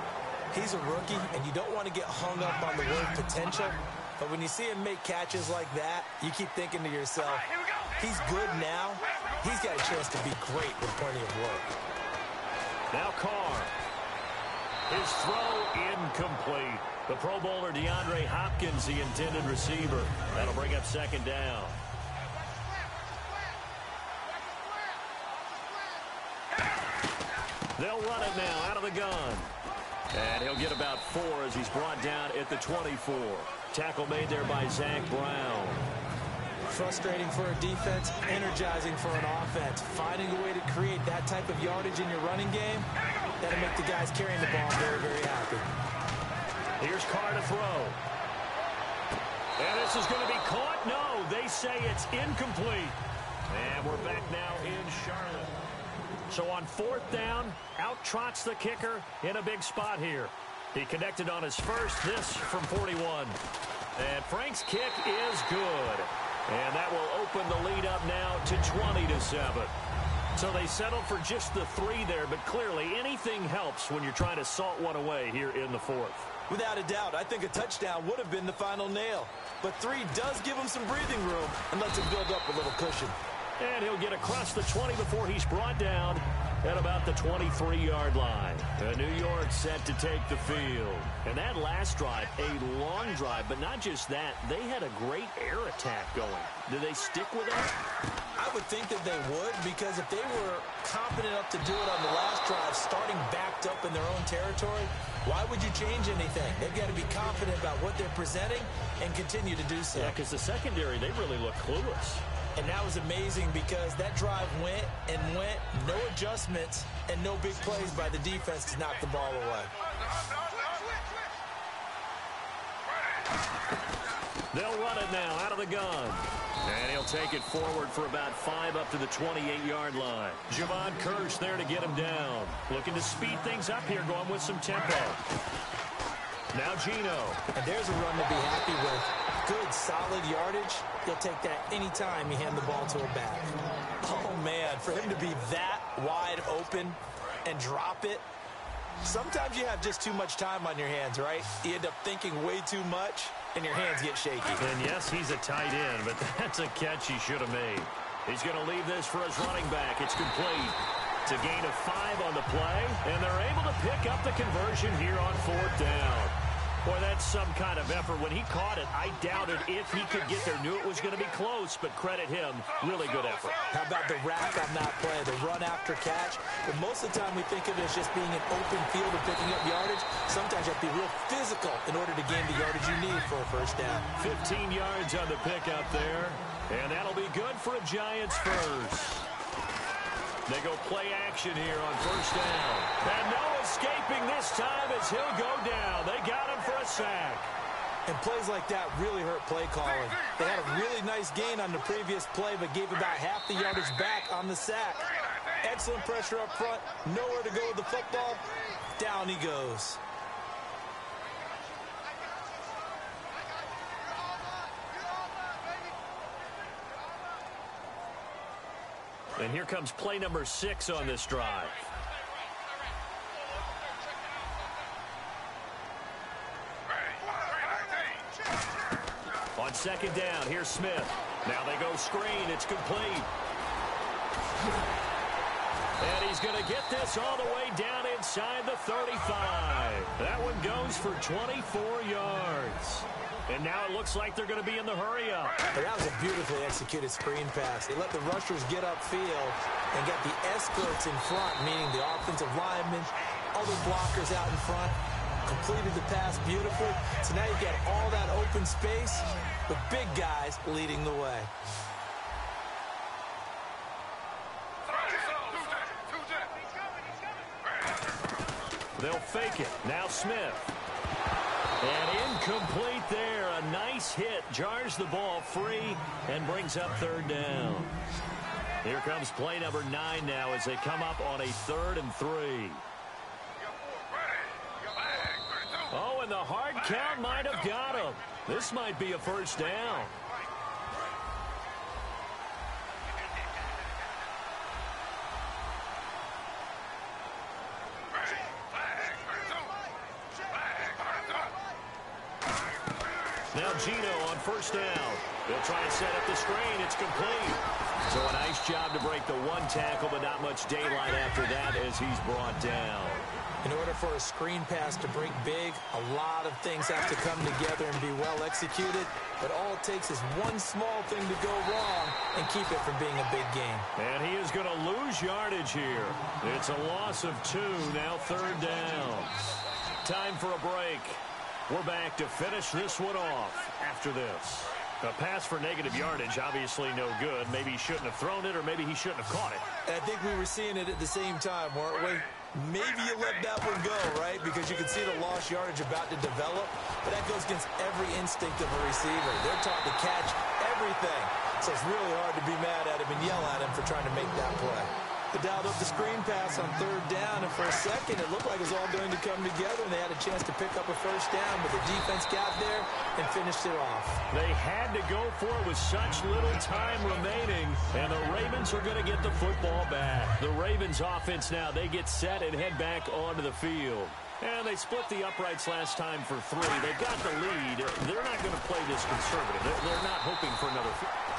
C: He's a rookie, and you don't want to get hung up on the word potential. But when you see him make catches like that, you keep thinking to yourself, he's good now. He's got a chance to be great with plenty of work.
B: Now Carr. His throw incomplete. The Pro Bowler DeAndre Hopkins, the intended receiver. That'll bring up 2nd down. They'll run it now out of the gun. And he'll get about 4 as he's brought down at the 24. Tackle made there by Zach Brown.
C: Frustrating for a defense, energizing for an offense. Finding a way to create that type of yardage in your running game, that'll make the guys carrying the ball very, very happy.
B: Here's Carr to throw. And this is going to be caught. No, they say it's incomplete. And we're back now in Charlotte. So on 4th down, out trots the kicker in a big spot here. He connected on his first, this from 41. And Frank's kick is good. And that will open the lead up now to 20-7. So they settled for just the 3 there, but clearly anything helps when you're trying to salt one away here in the 4th.
C: Without a doubt, I think a touchdown would have been the final nail. But 3 does give him some breathing room and lets him build up a little cushion.
B: And he'll get across the 20 before he's brought down at about the 23-yard line. New York set to take the field. And that last drive, a long drive, but not just that. They had a great air attack going. Do they stick with it?
C: I would think that they would, because if they were confident enough to do it on the last drive, starting backed up in their own territory, why would you change anything? They've got to be confident about what they're presenting and continue to do so.
B: Yeah, because the secondary, they really look clueless.
C: And that was amazing because that drive went and went, no adjustments and no big plays by the defense to knock the ball away.
B: They'll run it now out of the gun. And he'll take it forward for about 5 up to the 28-yard line. Javon Kirsch there to get him down. Looking to speed things up here, going with some tempo. Now Geno.
C: And there's a run to be happy with. Good, solid yardage. He'll take that anytime you hand the ball to a back. Oh, man, for him to be that wide open and drop it. Sometimes you have just too much time on your hands, right? You end up thinking way too much, and your hands get shaky.
B: And yes, he's a tight end, but that's a catch he should have made. He's going to leave this for his running back. It's complete. It's a gain of 5 on the play, and they're able to pick up the conversion here on 4th down. Boy, that's some kind of effort. When he caught it, I doubted if he could get there. Knew it was going to be close, but credit him. Really good effort.
C: How about the rack on that play, the run after catch? But most of the time we think of it as just being an open field and picking up yardage. Sometimes you have to be real physical in order to gain the yardage you need for a first down.
B: 15 yards on the pickup there, and that'll be good for a Giants first. They go play action here on 1st down. And no escaping this time as he'll go down. They got him for a sack.
C: And plays like that really hurt play calling. They had a really nice gain on the previous play, but gave about half the yardage back on the sack. Excellent pressure up front. Nowhere to go with the football. Down he goes.
B: And here comes play number 6 on this drive. On 2nd down, here's Smith. Now they go screen. It's complete. And he's going to get this all the way down inside the 35. That one goes for 24 yards. And now it looks like they're going to be in the hurry-up.
C: That was a beautifully executed screen pass. They let the rushers get upfield and get the escorts in front, meaning the offensive linemen, other blockers out in front, completed the pass beautifully. So now you get all that open space with big guys leading the way.
B: They'll fake it. Now Smith. And incomplete there. A nice hit. Jars the ball free and brings up 3rd down. Here comes play number 9 now as they come up on a 3rd and 3. Oh, and the hard count might have got him. This might be a first down. Now Geno on 1st down. They'll try and set up the screen. It's complete. So a nice job to break the 1 tackle, but not much daylight after that as he's brought down.
C: In order for a screen pass to break big, a lot of things have to come together and be well executed. But all it takes is one small thing to go wrong and keep it from being a big game.
B: And he is going to lose yardage here. It's a loss of 2, now 3rd down. Time for a break. We're back to finish this one off after this. A pass for negative yardage, obviously no good. Maybe he shouldn't have thrown it, or maybe he shouldn't have caught it.
C: And I think we were seeing it at the same time, weren't we? Maybe you let that one go, right? Because you can see the lost yardage about to develop. But that goes against every instinct of a receiver. They're taught to catch everything. So it's really hard to be mad at him and yell at him for trying to make that play. They dialed up the screen pass on 3rd down, and for a second it looked like it was all going to come together, and they had a chance to pick up a first down, but the defense got there and finished it off.
B: They had to go for it with such little time remaining, and the Ravens are going to get the football back. The Ravens offense now, they get set and head back onto the field. And they split the uprights last time for 3. They got the lead. They're not going to play this conservative. They're not hoping for another.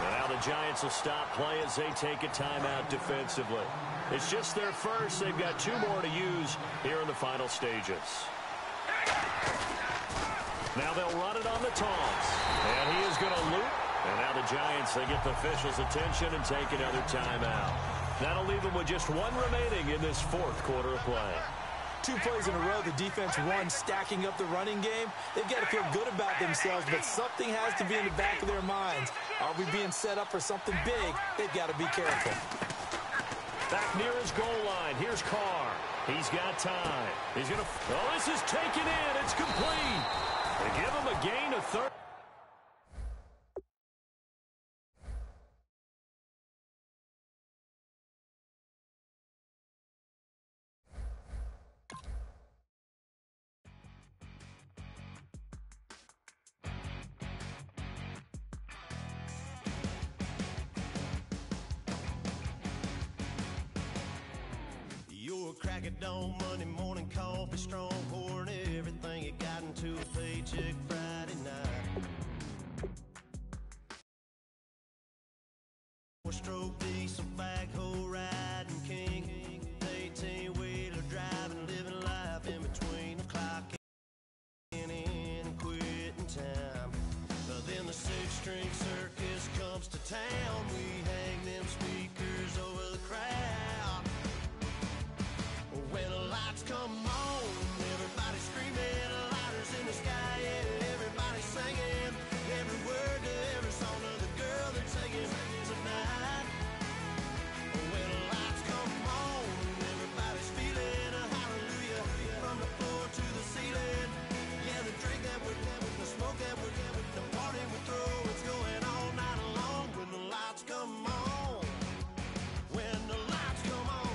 B: And now the Giants will stop play as they take a timeout defensively. It's just their first. They've got 2 more to use here in the final stages. Now they'll run it on the taunts. And he is going to loop. And now the Giants, they get the officials' attention and take another timeout. That'll leave them with just 1 remaining in this 4th quarter of play.
C: 2 plays in a row, the defense won, stacking up the running game. They've got to feel good about themselves, but something has to be in the back of their minds. Are we being set up for something big? They've got to be careful.
B: Back near his goal line. Here's Carr. He's got time. He's going to... Oh, this is taken in. It's complete. They give him a gain of 30.
I: Crack it on Monday morning coffee, strong pouring everything you got into a paycheck Friday night. 4-stroke diesel backhoe riding king, 18-wheeler driving, living life in between the clock in and quitting time. Then the 6-string circus comes to town. We hang them speakers over the crowd. When the lights come on, everybody's screaming, lighters in the sky, yeah, everybody's singing every word to every song of the girl they're taking tonight. When the lights come on, everybody's feeling a hallelujah from the floor to the ceiling. Yeah, the drink that we're having, the smoke that we're having, the party we throw, it's going all night long. When the lights come on, when the lights come on.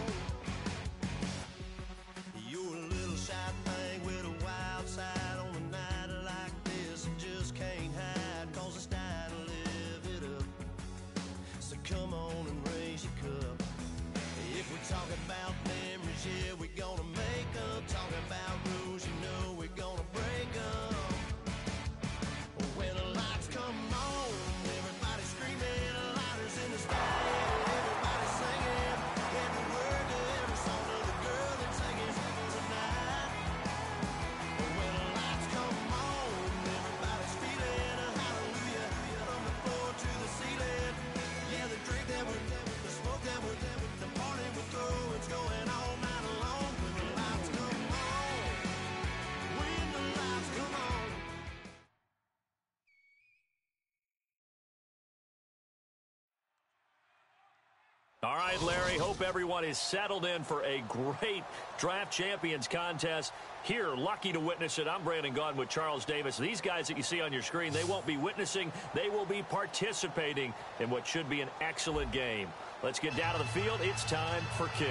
I: You're a little shy thing with a wild side on a night like this. And just can't hide, cause it's time to live it up. So come on and raise your cup. If we talk about memories, yeah, we're gonna make them. Talk about rules, you know we're gonna break them. When the lights come on, everybody's screaming, lighters in the sky, yeah, everybody's singing every word to every song of the girl they're taking tonight. When the lights come on, everybody's feeling a hallelujah from the floor to the ceiling. Yeah, the drink that we're having, the smoke that we're having, the party we throw, it's going all night long. When the lights come on, when the lights come on.
B: All right, Larry, hope everyone is settled in for a great Draft Champions contest. Here, lucky to witness it. I'm Brandon Gaudin with Charles Davis. These guys that you see on your screen, they won't be witnessing. They will be participating in what should be an excellent game. Let's get down to the field. It's time for kick.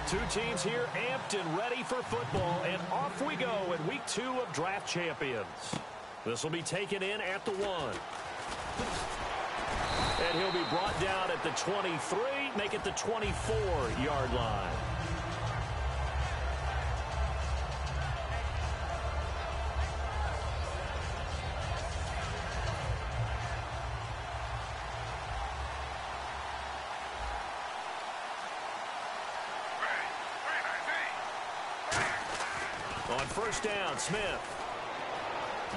B: Two teams here amped and ready for football, and off we go in week 2 of Draft Champions. This will be taken in at the 1. And he'll be brought down at the 23, make it the 24-yard line. On first down, Smith.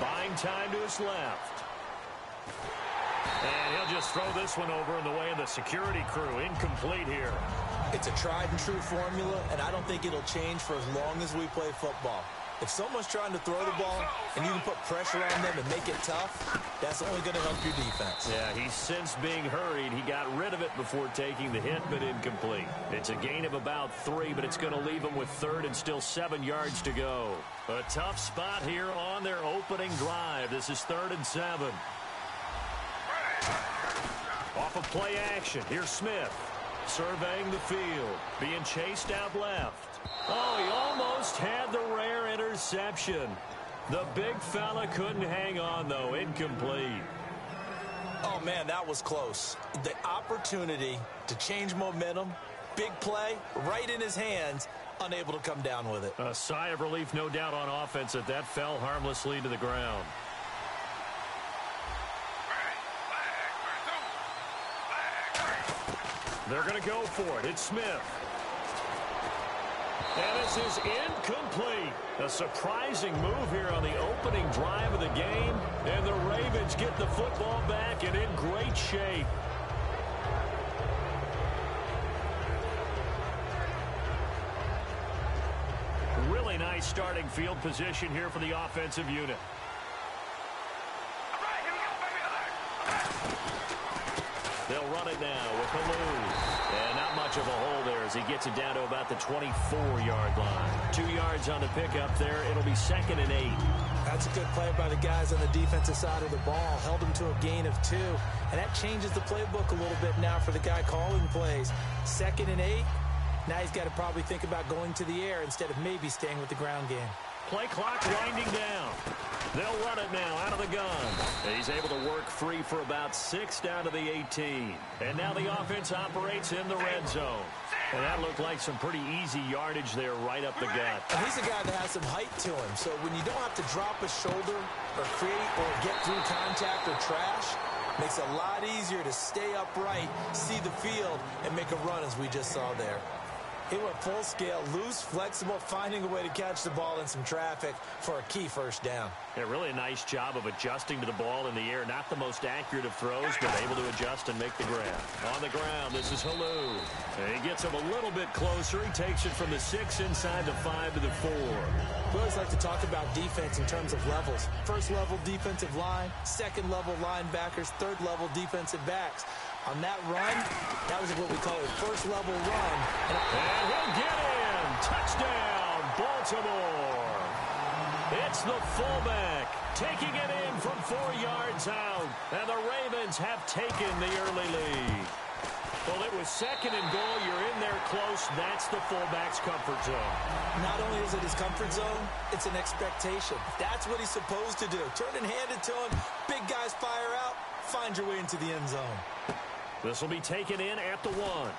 B: Buying time to his left. And he'll just throw this one over in the way of the security crew. Incomplete here.
C: It's a tried-and-true formula, and I don't think it'll change for as long as we play football. If someone's trying to throw the ball and you can put pressure on them and make it tough, that's only going to help your defense.
B: Yeah, he's since being hurried. He got rid of it before taking the hit, but incomplete. It's a gain of about 3, but it's going to leave him with 3rd and still 7 yards to go. A tough spot here on their opening drive. This is 3rd and 7. Off of play action, here's Smith. Surveying the field, being chased out left. Oh, he almost had the rare interception. The big fella couldn't hang on, though. Incomplete.
C: Oh, man, that was close. The opportunity to change momentum, big play, right in his hands, unable to come down with it.
B: A sigh of relief, no doubt, on offense that fell harmlessly to the ground. They're going to go for it. It's Smith. And this is incomplete. A surprising move here on the opening drive of the game. And the Ravens get the football back and in great shape. nice starting field position here for the offensive unit. They'll run it now with Halou. And not much of a hole there as he gets it down to about the 24-yard line. 2 yards on the pickup there. It'll be 2nd and 8.
C: That's a good play by the guys on the defensive side of the ball. Held him to a gain of 2. And that changes the playbook a little bit now for the guy calling plays. 2nd and 8. Now he's got to probably think about going to the air instead of maybe staying with the ground game.
B: Play clock winding down. They'll run it now out of the gun. He's able to work free for about 6 down to the 18. And now the offense operates in the red zone. And that looked like some pretty easy yardage there right up the gut.
C: And he's a guy that has some height to him. So when you don't have to drop a shoulder or create or get through contact or trash, makes it a lot easier to stay upright, see the field, and make a run as we just saw there. He went full scale, loose, flexible, finding a way to catch the ball in some traffic for a key first down.
B: Yeah, really a nice job of adjusting to the ball in the air. Not the most accurate of throws, but able to adjust and make the grab. On the ground, this is Halou. And he gets him a little bit closer. He takes it from the 6 inside the 5 to the 4.
C: We always like to talk about defense in terms of levels. First level defensive line, second level linebackers, third level defensive backs. On that run, that was what we call a first-level run.
B: And he'll get in. Touchdown, Baltimore. It's the fullback taking it in from 4 yards out. And the Ravens have taken the early lead. Well, it was 2nd and goal. You're in there close. That's the fullback's comfort zone.
C: Not only is it his comfort zone, it's an expectation. That's what he's supposed to do. Turn and hand it to him. Big guys fire out. Find your way into the end zone.
B: This will be taken in at the 1.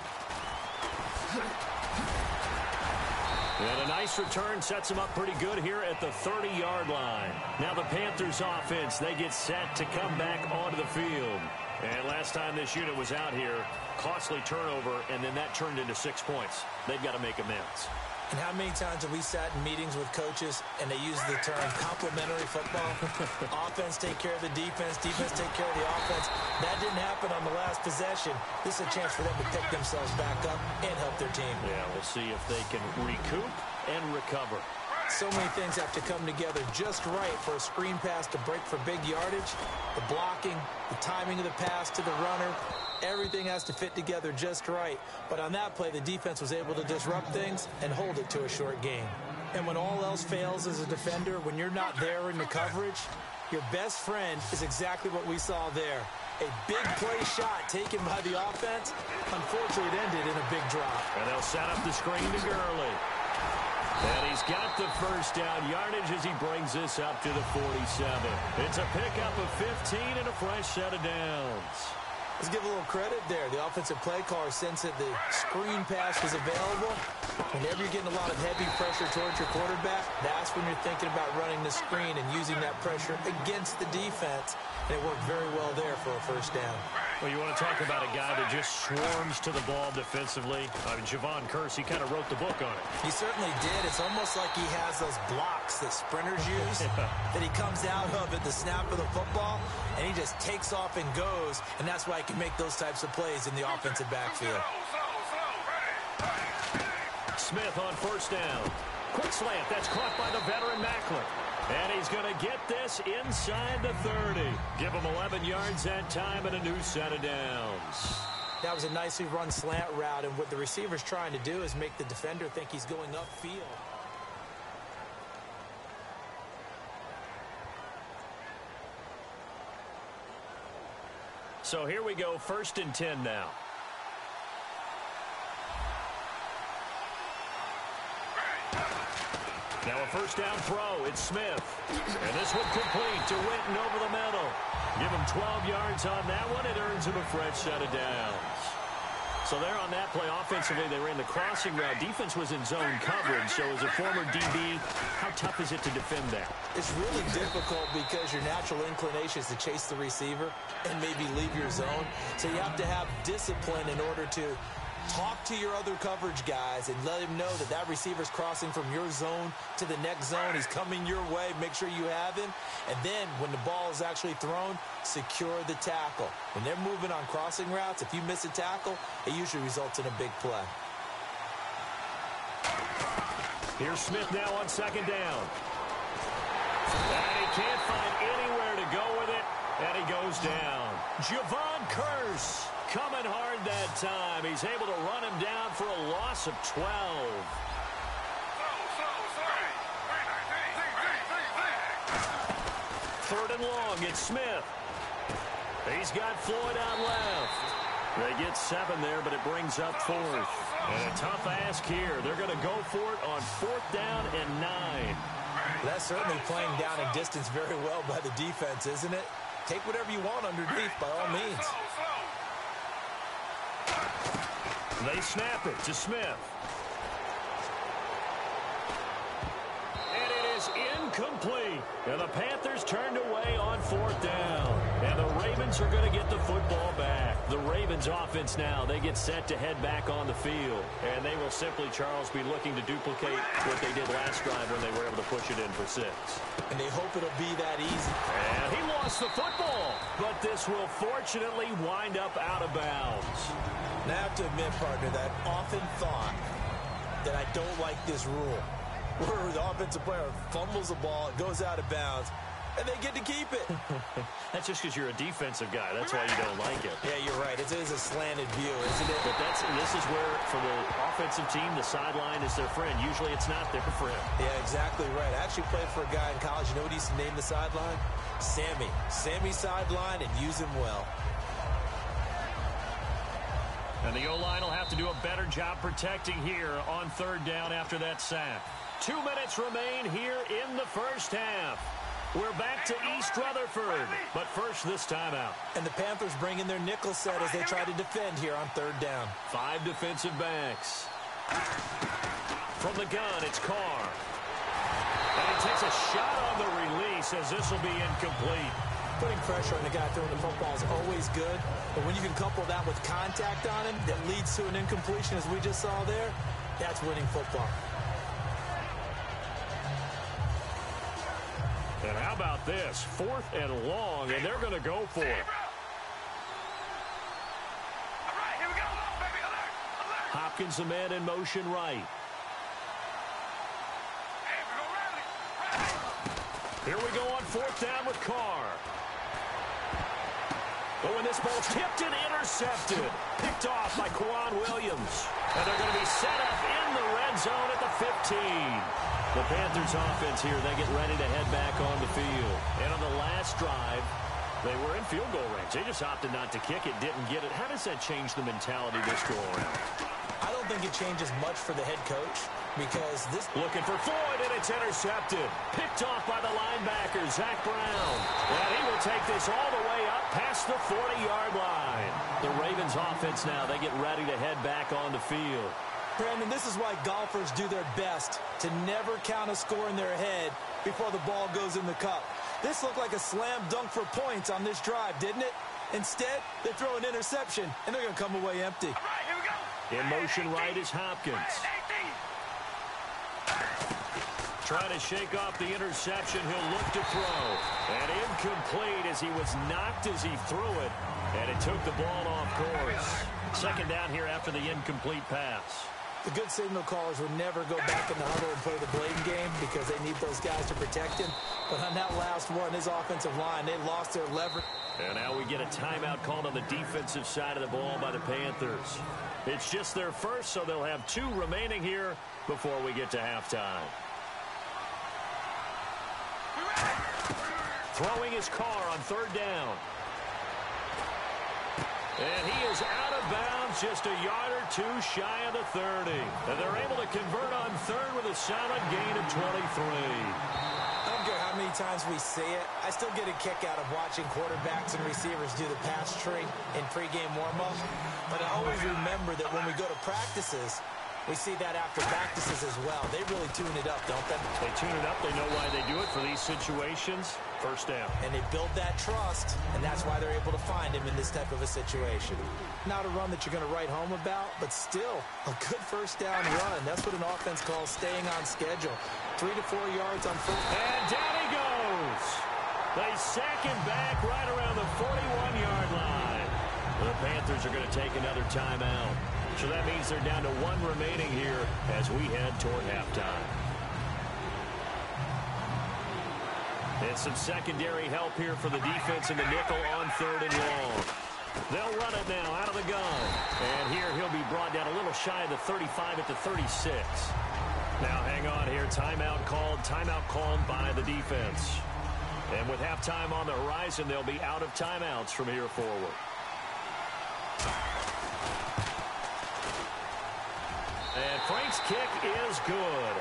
B: And a nice return sets him up pretty good here at the 30-yard line. Now the Panthers offense, they get set to come back onto the field. And last time this unit was out here, costly turnover, and then that turned into 6 points. They've got to make amends.
C: And how many times have we sat in meetings with coaches and they use the term complementary football? Offense take care of the defense, defense take care of the offense. That didn't happen on the last possession. This is a chance for them to pick themselves back up and help their team.
B: Yeah, we'll see if they can recoup and recover.
C: So many things have to come together just right for a screen pass to break for big yardage. The blocking, the timing of the pass to the runner, everything has to fit together just right. But on that play, the defense was able to disrupt things and hold it to a short gain. And when all else fails as a defender, when you're not there in the coverage, your best friend is exactly what we saw there. A big play shot taken by the offense. Unfortunately, it ended in a big drop.
B: And they'll set up the screen to Gurley. And he's got the first down yardage as he brings this up to the 47. It's a pickup of 15 and a fresh set of downs.
C: Let's give a little credit there. The offensive play caller sensed that the screen pass was available. Whenever you're getting a lot of heavy pressure towards your quarterback, that's when you're thinking about running the screen and using that pressure against the defense. And it worked very well there for a first down.
B: Well, you want to talk about a guy that just swarms to the ball defensively. I mean, Javon Curse, he kind of wrote the book on it.
C: He certainly did. It's almost like he has those blocks that sprinters use that he comes out of at the snap of the football, and he just takes off and goes, and that's why he can make those types of plays in the offensive backfield.
B: Smith on first down. Quick slant. That's caught by the veteran Macklin. And he's going to get this inside the 30. Give him 11 yards that time and a new set of downs.
C: That was a nicely run slant route, and what the receiver's trying to do is make the defender think he's going upfield.
B: So here we go, 1st and 10 now. Now a first down throw. It's Smith. And this one complete to Winton over the middle. Give him 12 yards on that one. It earns him a fresh set of downs. So there on that play, offensively, they ran the crossing route. Defense was in zone coverage. So as a former DB, how tough is it to defend that?
C: It's really difficult because your natural inclination is to chase the receiver and maybe leave your zone. So you have to have discipline in order to talk to your other coverage guys and let him know that that receiver's crossing from your zone to the next zone. He's coming your way. Make sure you have him. And then when the ball is actually thrown, secure the tackle. When they're moving on crossing routes, if you miss a tackle, it usually results in a big play.
B: Here's Smith now on second down. And he can't find anywhere to go with it, and he goes down. Javon Curse coming hard that time. He's able to run him down for a loss of 12. Third and long, it's Smith. He's got Floyd out left. They get 7 there, but it brings up 4th. And a tough ask here. They're going to go for it on 4th down and 9.
C: That's certainly playing down in distance very well by the defense, isn't it? Take whatever you want underneath, by all means.
B: They snap it to Smith. And it is incomplete. And the Panthers turned away on 4th down. And the Ravens are going to get the football back. The Ravens offense now, they get set to head back on the field. And they will simply, Charles, be looking to duplicate what they did last drive when they were able to push it in for 6.
C: And they hope it'll be that easy.
B: And he lost the football. But this will fortunately wind up out of bounds.
C: And I have to admit, partner, that I've often thought that I don't like this rule, where the offensive player fumbles the ball, it goes out of bounds, and they get to keep it.
B: That's just because you're a defensive guy. That's why you don't like it.
C: Yeah, you're right. It is a slanted view, isn't it?
B: But this is where, for the offensive team, the sideline is their friend. Usually it's not their friend.
C: Yeah, exactly right. I actually played for a guy in college. You know what he used to name the sideline? Sammy. Sammy sideline, and use him well.
B: And the O-line will have to do a better job protecting here on 3rd down after that sack. 2 minutes remain here in the first half. We're back to East Rutherford, but first this timeout.
C: And the Panthers bring in their nickel set as they try to defend here on 3rd down.
B: 5 defensive backs. From the gun, it's Carr. And he takes a shot on the release as this will be incomplete.
C: Putting pressure on the guy throwing the football is always good, but when you can couple that with contact on him that leads to an incompletion, as we just saw there, that's winning football.
B: And how about this? 4th and long, and they're going to go for it. Hopkins, the man in motion right. Here we go on 4th down with Carr. Oh, and this ball's tipped and intercepted. Picked off by Quan Williams. And they're going to be set up in the red zone at the 15. The Panthers offense here, they get ready to head back on the field. And on the last drive, they were in field goal range. They just opted not to kick it, didn't get it. How does that change the mentality this go around?
C: I don't think it changes much for the head coach because this...
B: Looking for Floyd, and it's intercepted. Picked off by the linebacker, Zach Brown. And he will take this all the way up past the 40-yard line. The Ravens offense now, they get ready to head back on the field.
C: Brandon, this is why golfers do their best to never count a score in their head before the ball goes in the cup. This looked like a slam dunk for points on this drive, didn't it? Instead, they throw an interception, and they're going to come away empty.
B: All right, here we go. In motion right is Hopkins. Trying to shake off the interception. He'll look to throw. And incomplete as he was knocked as he threw it. And it took the ball off course. 2nd down here after the incomplete pass.
C: The good signal callers would never go back in the huddle and play the blame game because they need those guys to protect him. But on that last one, his offensive line, they lost their leverage.
B: And now we get a timeout called on the defensive side of the ball by the Panthers. It's just their first, so they'll have 2 remaining here before we get to halftime. Throwing his Carr on 3rd down. And he is out of bounds just a yard or 2 shy of the 30. And they're able to convert on 3rd with a solid gain of 23.
C: I don't care how many times we say it, I still get a kick out of watching quarterbacks and receivers do the pass tree in pregame warm-up. But I always remember that when we go to practices, we see that after practices as well. They really tune it up, don't they?
B: They tune it up. They know why they do it for these situations. 1st down.
C: And they build that trust, and that's why they're able to find him in this type of a situation. Not a run that you're going to write home about, but still a good 1st down run. That's what an offense calls staying on schedule. 3 to 4 yards on 1st.
B: And down he goes. They sack him back right around the 41-yard line. The Panthers are going to take another timeout. So that means they're down to 1 remaining here as we head toward halftime. And some secondary help here for the defense in the nickel on 3rd and long. They'll run it now out of the gun. And here he'll be brought down a little shy of the 35 at the 36. Now hang on here. Timeout called by the defense. And with halftime on the horizon, they'll be out of timeouts from here forward. And Frank's kick is good.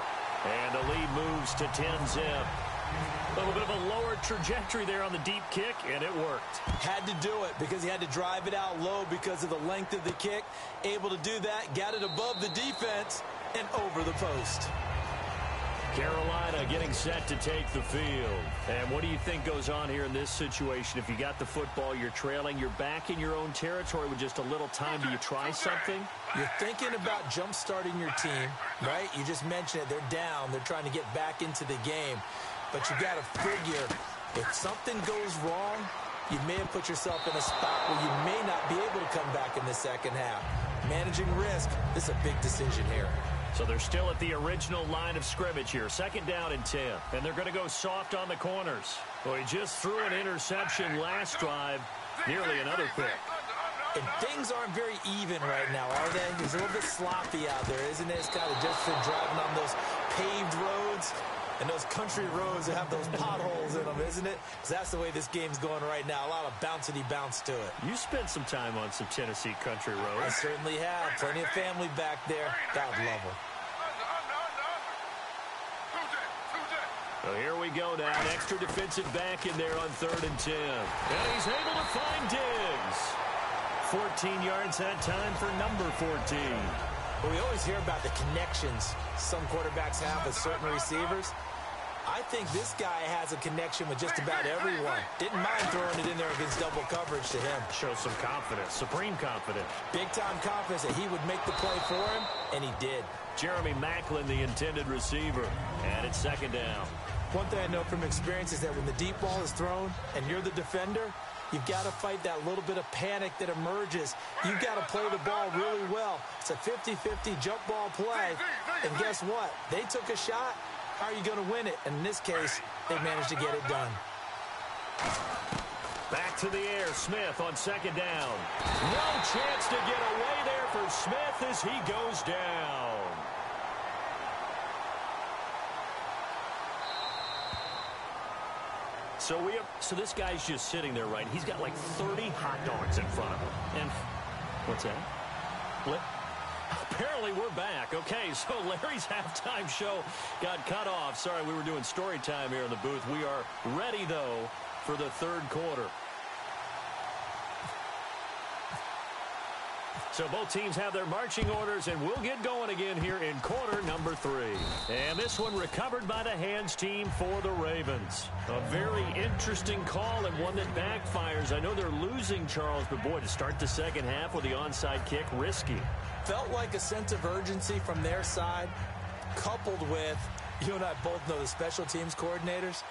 B: And the lead moves to 10-zip. A little bit of a lower trajectory there on the deep kick, and it worked.
C: Had to do it because he had to drive it out low because of the length of the kick. Able to do that, got it above the defense, and over the post.
B: Carolina getting set to take the field. And what do you think goes on here in this situation? If you got the football, you're trailing, you're back in your own territory with just a little time. Do you try something?
C: You're thinking about jump-starting your team, right? You just mentioned it. They're down. They're trying to get back into the game. But you got to figure, if something goes wrong, you may have put yourself in a spot where you may not be able to come back in the second half. Managing risk, this is a big decision here.
B: So they're still at the original line of scrimmage here. 2nd down and 10. And they're going to go soft on the corners. Well, he just threw an interception last drive. Nearly another pick.
C: And things aren't very even right now, are they? It's a little bit sloppy out there, isn't it? It's kind of just for driving on those paved roads. And those country roads that have those potholes in them, isn't it? Because that's the way this game's going right now. A lot of bouncy bounce to it.
B: You spent some time on some Tennessee country roads.
C: I certainly have. Plenty of family back there. God love them.
B: So here we go now. An extra defensive back in there on 3rd and 10. And he's able to find Diggs. 14 yards that time for number 14.
C: Well, we always hear about the connections some quarterbacks have with certain receivers. I think this guy has a connection with just about everyone. Didn't mind throwing it in there against double coverage to him.
B: Shows some confidence, supreme confidence.
C: Big-time confidence that he would make the play for him, and he did.
B: Jeremy Maclin, the intended receiver, and it's 2nd down.
C: One thing I know from experience is that when the deep ball is thrown and you're the defender, you've got to fight that little bit of panic that emerges. You've got to play the ball really well. It's a 50-50 jump ball play. And guess what? They took a shot. How are you going to win it? And in this case, they managed to get it done.
B: Back to the air. Smith on 2nd down. No chance to get away there for Smith as he goes down. So this guy's just sitting there, right? He's got like 30 hot dogs in front of him. And what's that? What? Apparently we're back. Okay, so Larry's halftime show got cut off. Sorry, we were doing story time here in the booth. We are ready, though, for the 3rd quarter. So both teams have their marching orders, and we'll get going again here in quarter number 3. And this one recovered by the hands team for the Ravens. A very interesting call and one that backfires. I know they're losing, Charles, but boy, to start the second half with the onside kick, risky.
C: Felt like a sense of urgency from their side, coupled with, you and I both know the special teams coordinators.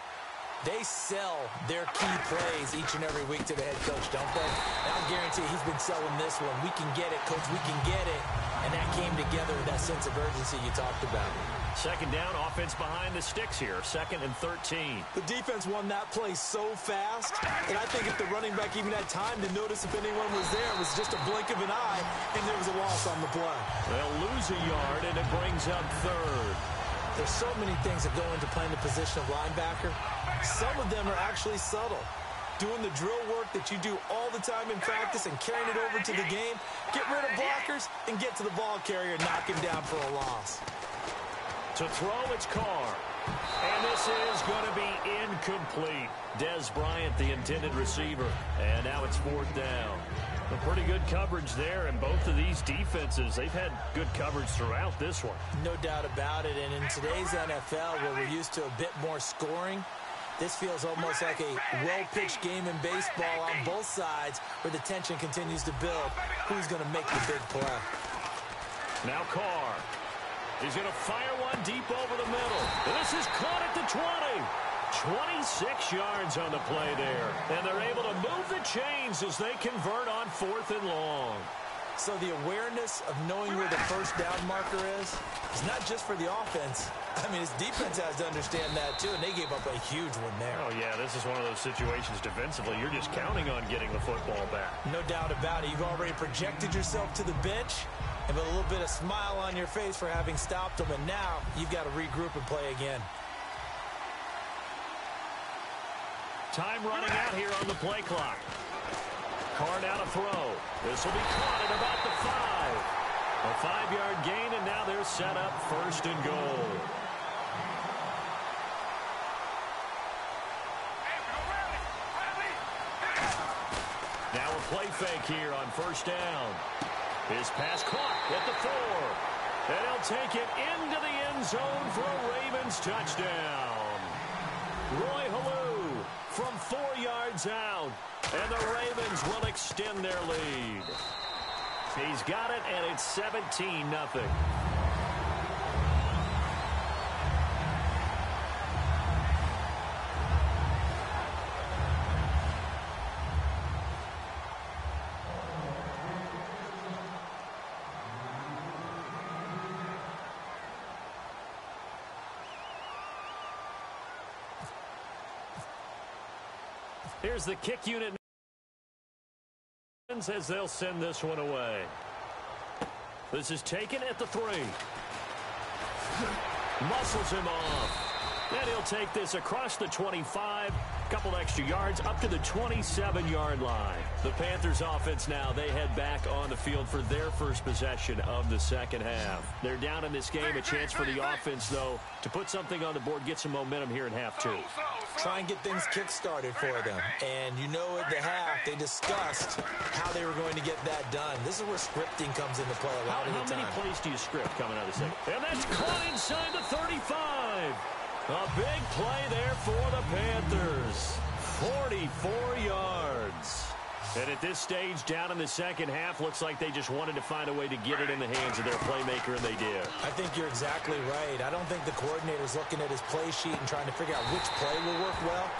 C: They sell their key plays each and every week to the head coach, don't they? And I'll guarantee he's been selling this one. We can get it, coach, we can get it. And that came together with that sense of urgency you talked about.
B: 2nd down, offense behind the sticks here. 2nd and 13.
C: The defense won that play so fast, and I think if the running back even had time to notice if anyone was there, it was just a blink of an eye, and there was a loss on the play.
B: They'll lose a yard, and it brings up 3rd.
C: There's so many things that go into playing the position of linebacker. Some of them are actually subtle. Doing the drill work that you do all the time in practice and carrying it over to the game. Get rid of blockers and get to the ball carrier and knock him down for a loss.
B: To throw, it's Carr. And this is going to be incomplete. Des Bryant, the intended receiver. And now it's 4th down. A pretty good coverage there, and both of these defenses, they've had good coverage throughout this one.
C: No doubt about it, and in today's NFL, where we're used to a bit more scoring, this feels almost like a well-pitched game in baseball on both sides, where the tension continues to build. Who's going to make the big play?
B: Now Carr. He's going to fire one deep over the middle. This is caught at the 20. 26 yards on the play there. And they're able to move the chains as they convert on 4th and long.
C: So the awareness of knowing where the first down marker is not just for the offense. I mean, his defense has to understand that, too, and they gave up a huge one there.
B: Oh, yeah, this is one of those situations defensively. You're just counting on getting the football back.
C: No doubt about it. You've already projected yourself to the bench and with a little bit of smile on your face for having stopped them, and now you've got to regroup and play again.
B: Time running out here on the play clock. Carr now to throw. This will be caught at about the 5. A 5-yard gain, and now they're set up 1st and goal. Now a play fake here on 1st down. His pass caught at the 4. And he'll take it into the end zone for a Ravens touchdown. Roy Halou from 4 yards out. And the Ravens will extend their lead. He's got it, and it's 17-0. Here's the kick unit as they'll send this one away. This is taken at the 3. Muscles him off. And he'll take this across the 25. Couple extra yards up to the 27-yard line. The Panthers offense now, they head back on the field for their first possession of the second half. They're down in this game. A chance for the offense, though, to put something on the board, get some momentum here in half 2.
C: Try and get things kick-started for them. And you know at the half, they discussed how they were going to get that done. This is where scripting comes into play a lot of the time.
B: How many plays do you script coming out of the second? And that's caught inside the 35. A big play there for the Panthers. 44 yards. And at this stage, down in the second half, looks like they just wanted to find a way to get it in the hands of their playmaker, and they did.
C: I think you're exactly right. I don't think the coordinator's looking at his play sheet and trying to figure out which play will work well.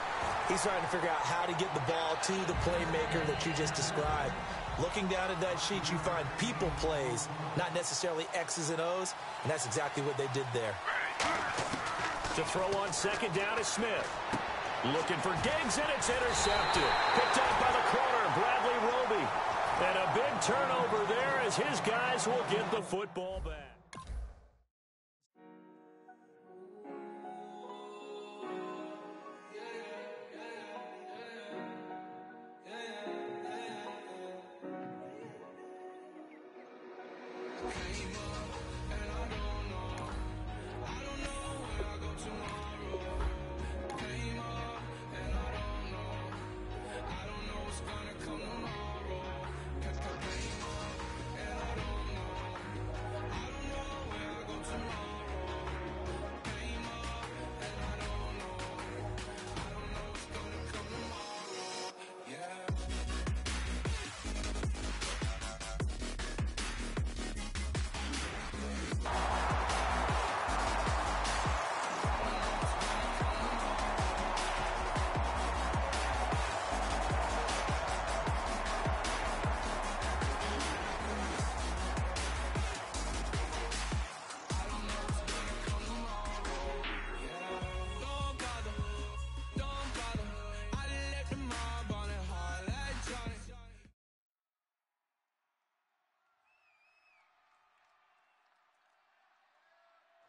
C: He's trying to figure out how to get the ball to the playmaker that you just described. Looking down at that sheet, you find people plays, not necessarily X's and O's, and that's exactly what they did there.
B: To throw on second down is Smith. Looking for Diggs, and it's intercepted. Picked up by the corner, Bradley Roby. And a big turnover there as his guys will get the football back.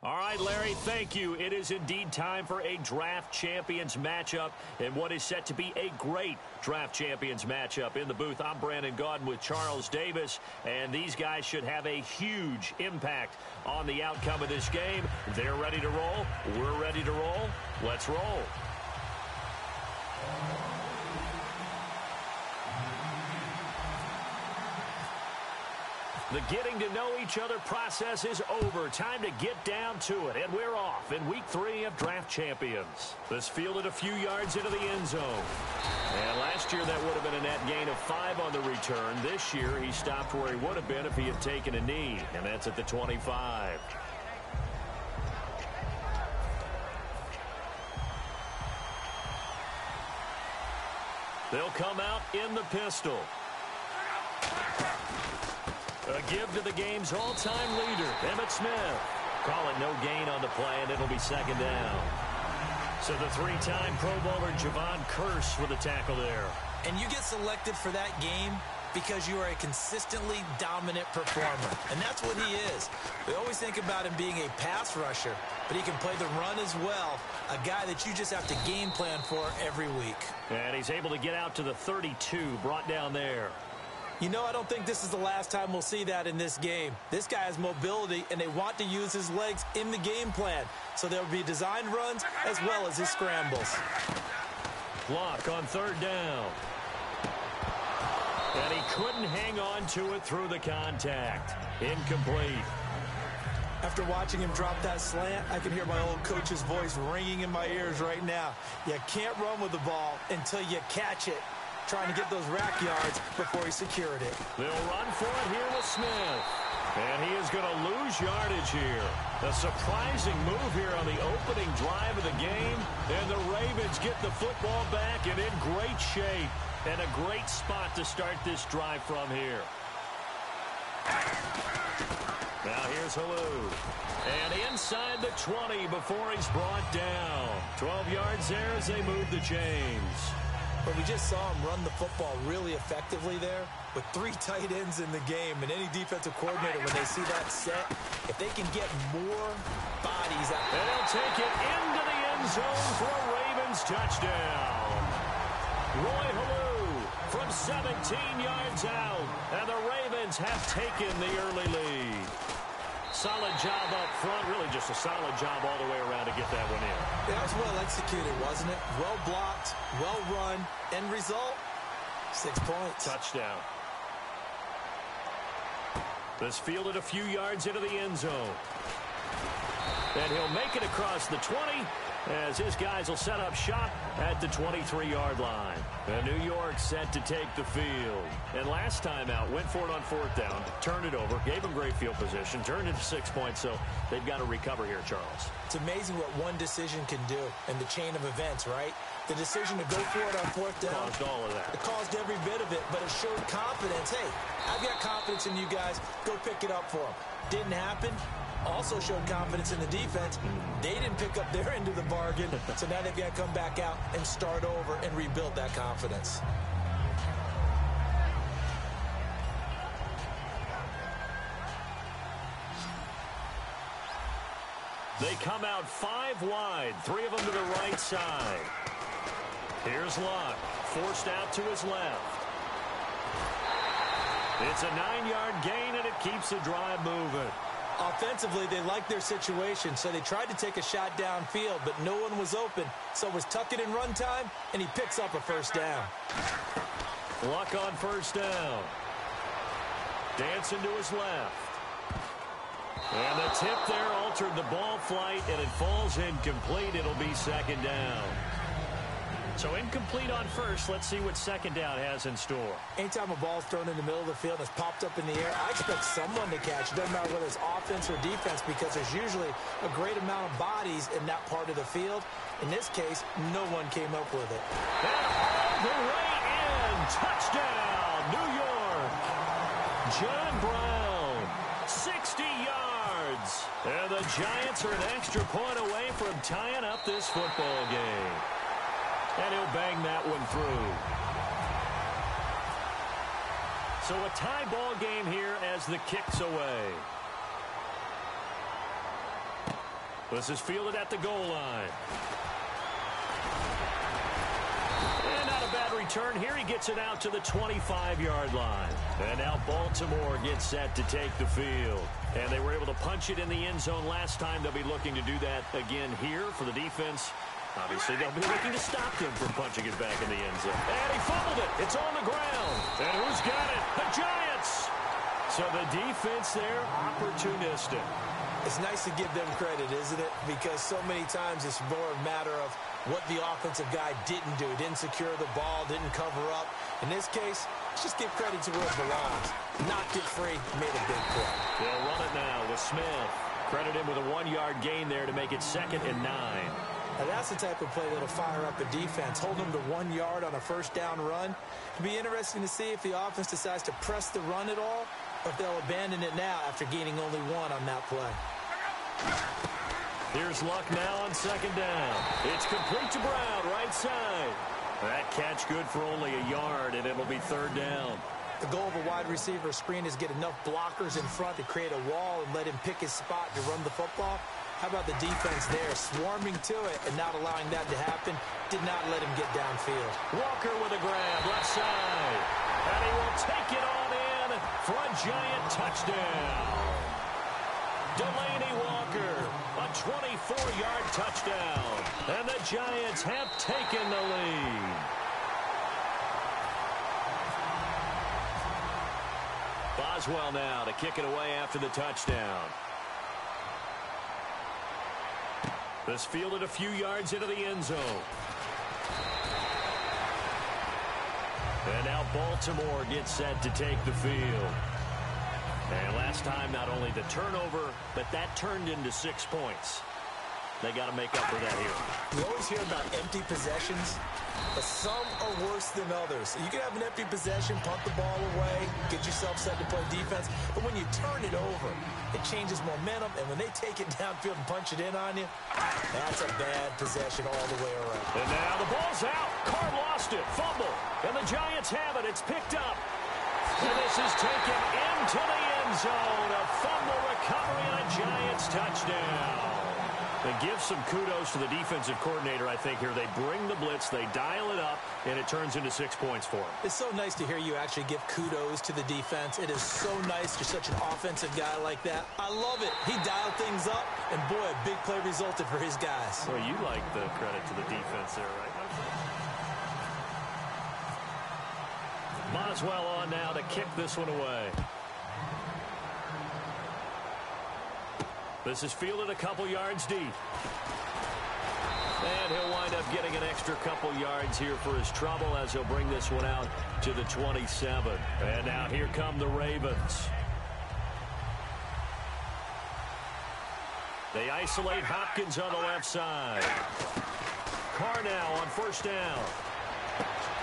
B: All right, Larry, thank you. It is indeed time for a Draft Champions matchup and what is set to be a great Draft Champions matchup. In the booth, I'm Brandon Gaudin with Charles Davis, and these guys should have a huge impact on the outcome of this game. They're ready to roll. We're ready to roll. Let's roll. The getting to know each other process is over. Time to get down to it. And we're off in week 3 of Draft Champions. This fielded a few yards into the end zone. And last year that would have been a net gain of 5 on the return. This year he stopped where he would have been if he had taken a knee. And that's at the 25. They'll come out in the pistol. A give to the game's all-time leader, Emmitt Smith. Call it no gain on the play, and it'll be second down. So the three-time Pro Bowler Javon Curse with a tackle there.
C: And you get selected for that game because you are a consistently dominant performer. And that's what he is. We always think about him being a pass rusher, but he can play the run as well. A guy that you just have to game plan for every week.
B: And he's able to get out to the 32, brought down there.
C: You know, I don't think this is the last time we'll see that in this game. This guy has mobility, and they want to use his legs in the game plan. So there will be designed runs as well as his scrambles.
B: Block on third down. And he couldn't hang on to it through the contact. Incomplete.
C: After watching him drop that slant, I can hear my old coach's voice ringing in my ears right now. You can't run with the ball until you catch it. Trying to get those rack yards before he secured it.
B: They'll run for it here with Smith. And he is going to lose yardage here. A surprising move here on the opening drive of the game. And the Ravens get the football back and in great shape. And a great spot to start this drive from here. Now here's Halou. And inside the 20 before he's brought down. 12 yards there as they move the chains.
C: But we just saw him run the football really effectively there with 3 tight ends in the game. And any defensive coordinator, when they see that set, if they can get more bodies out.
B: And he'll take it into the end zone for a Ravens touchdown. Roy Halou from 17 yards out. And the Ravens have taken the early lead. Solid job up front. Really just a solid job all the way around to get that one in.
C: That was well executed, wasn't it? Well blocked, well run. End result, 6 points.
B: Touchdown. This fielded a few yards into the end zone. And he'll make it across the 20 as his guys will set up shop at the 23-yard line. And New York set to take the field. And last time out, went for it on fourth down, turned it over, gave them great field position, turned it to 6 points, so they've got to recover here, Charles.
C: It's amazing what one decision can do in the chain of events, right? The decision to go for it on fourth down.
B: Caused all of that.
C: It caused every bit of it, but it showed confidence. Hey, I've got confidence in you guys. Go pick it up for them. Didn't happen. Also showed confidence in the defense. They didn't pick up their end of the bargain, so now they've got to come back out and start over and rebuild that confidence.
B: They come out 5 wide, 3 of them to the right side. Here's Luck, forced out to his left. It's a 9-yard gain, and it keeps the drive moving.
C: Offensively, they liked their situation, so they tried to take a shot downfield, but no one was open. So it was tuck it in run time, and he picks up a first down.
B: Luck on first down. Dancing to his left. And the tip there altered the ball flight, and it falls incomplete. It'll be second down. So incomplete on first. Let's see what second down has in store.
C: Anytime a ball's thrown in the middle of the field and it's popped up in the air, I expect someone to catch. It doesn't matter whether it's offense or defense, because there's usually a great amount of bodies in that part of the field. In this case, no one came up with it.
B: And all the way in. Touchdown, New York. John Brown, 60 yards. And the Giants are an extra point away from tying up this football game. And he'll bang that one through. So a tie ball game here as the kick's away. This is fielded at the goal line. And not a bad return here. He gets it out to the 25-yard line. And now Baltimore gets set to take the field. And they were able to punch it in the end zone last time. They'll be looking to do that again here for the defense. Obviously, they'll be looking to stop him from punching it back in the end zone. And he fumbled it. It's on the ground. And who's got it? The Giants. So the defense there, opportunistic.
C: It's nice to give them credit, isn't it? Because so many times it's more a matter of what the offensive guy didn't do. Didn't secure the ball, didn't cover up. In this case, let's just give credit to where it belongs. Knocked it free, made a big play.
B: They'll run it now with Smith. Credit him with a 1-yard gain there to make it 2nd and 9.
C: Now that's the type of play that'll fire up a defense. Hold them to 1 yard on a first down run. It'll be interesting to see if the offense decides to press the run at all or if they'll abandon it now after gaining only one on that play.
B: Here's Luck now on second down. It's complete to Brown, right side. That catch good for only a yard, and it'll be third down.
C: The goal of a wide receiver screen is get enough blockers in front to create a wall and let him pick his spot to run the football. How about the defense there, swarming to it and not allowing that to happen? Did not let him get downfield.
B: Walker with a grab, left side. And he will take it on in for a giant touchdown. Delaney Walker, a 24-yard touchdown. And the Giants have taken the lead. Boswell now to kick it away after the touchdown. This fielded a few yards into the end zone. And now Baltimore gets set to take the field. And last time, not only the turnover, but that turned into 6 points. They got to make up for that here.
C: You always hear about empty possessions, but some are worse than others. You can have an empty possession, punt the ball away, get yourself set to play defense, but when you turn it over, it changes momentum, and when they take it downfield and punch it in on you, that's a bad possession all the way around.
B: And now the ball's out. Carr lost it. Fumble. And the Giants have it. It's picked up. And this is taken into the end zone. A fumble recovery and a Giants touchdown. And give some kudos to the defensive coordinator, I think, here. They bring the blitz, they dial it up, and it turns into 6 points for them.
C: It's so nice to hear you actually give kudos to the defense. It is so nice. You're such an offensive guy like that. I love it. He dialed things up, and boy, a big play resulted for his guys.
B: Well, you like the credit to the defense there, right? Boswell on now to kick this one away. This is fielded a couple yards deep. And he'll wind up getting an extra couple yards here for his trouble as he'll bring this one out to the 27. And now here come the Ravens. They isolate Hopkins on the left side. Carr now on first down.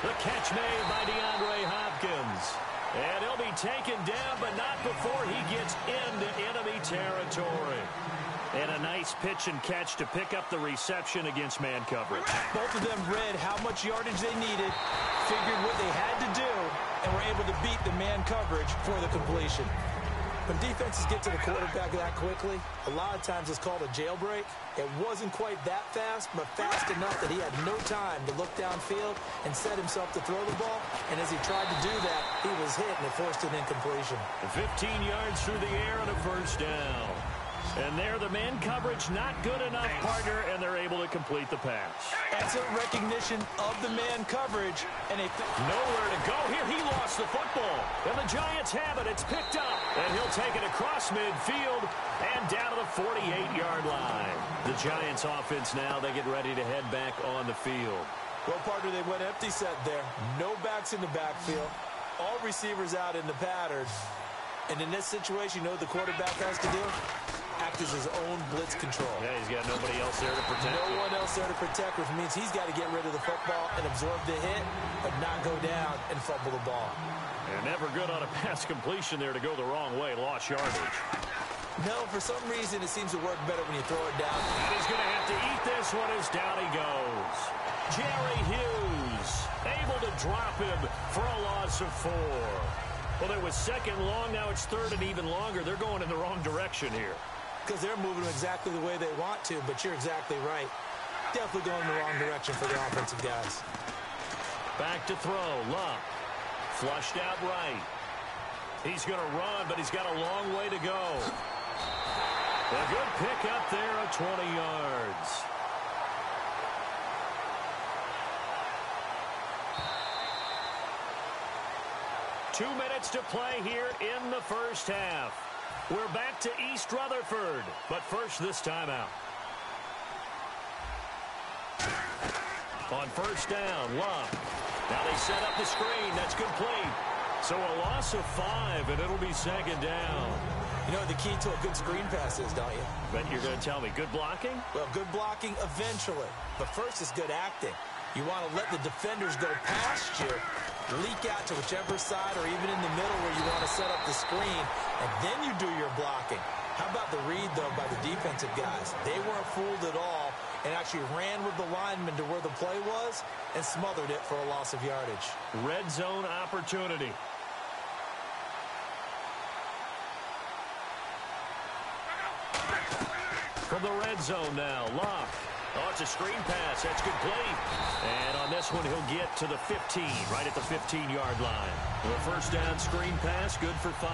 B: The catch made by DeAndre Hopkins. And he'll be taken down, but not before he gets into enemy territory. And a nice pitch and catch to pick up the reception against man coverage.
C: Both of them read how much yardage they needed, figured what they had to do, and were able to beat the man coverage for the completion. When defenses get to the quarterback that quickly, a lot of times it's called a jailbreak. It wasn't quite that fast, but fast enough that he had no time to look downfield and set himself to throw the ball. And as he tried to do that, he was hit and it forced an incompletion.
B: 15 yards through the air and a first down. And there, the man coverage not good enough, partner, and they're able to complete the pass.
C: Excellent recognition of the man coverage. And
B: nowhere to go here. He lost the football. And the Giants have it. It's picked up. And he'll take it across midfield and down to the 48-yard line. The Giants offense now, they get ready to head back on the field.
C: Well, partner, they went empty set there. No backs in the backfield. All receivers out in the pattern. And in this situation, you know what the quarterback has to do? Act as his own blitz control.
B: Yeah, he's got nobody else there to protect.
C: No one else there to protect, which means he's got to get rid of the football and absorb the hit, but not go down and fumble the ball.
B: And never good on a pass completion there to go the wrong way. Lost yardage.
C: No, for some reason, it seems to work better when you throw it down.
B: And he's going to have to eat this one as down he goes. Jerry Hughes able to drop him for a loss of 4. Well, it was second long. Now it's third and even longer. They're going in the wrong direction here.
C: Because they're moving exactly the way they want to, but you're exactly right. Definitely going in the wrong direction for the offensive guys.
B: Back to throw. Luck. Flushed out right. He's going to run, but he's got a long way to go. A good pick up there of 20 yards. Two minutes to play here in the first half. We're back to East Rutherford, but first this time out. On first down, Luck. Now they set up the screen. That's complete. So a loss of 5, and it'll be second down.
C: You know what the key to a good screen pass is, don't you?
B: But you're going to tell me, good blocking?
C: Well, good blocking eventually. But first is good acting. You want to let the defenders go past you, leak out to whichever side or even in the middle where you want to set up the screen, and then you do your blocking. How about the read, though, by the defensive guys? They weren't fooled at all and actually ran with the lineman to where the play was and smothered it for a loss of yardage.
B: Red zone opportunity. From the red zone now, Locke. Oh, it's a screen pass. That's complete. And on this one, he'll get to the 15, right at the 15-yard line. The first down screen pass, good for 5.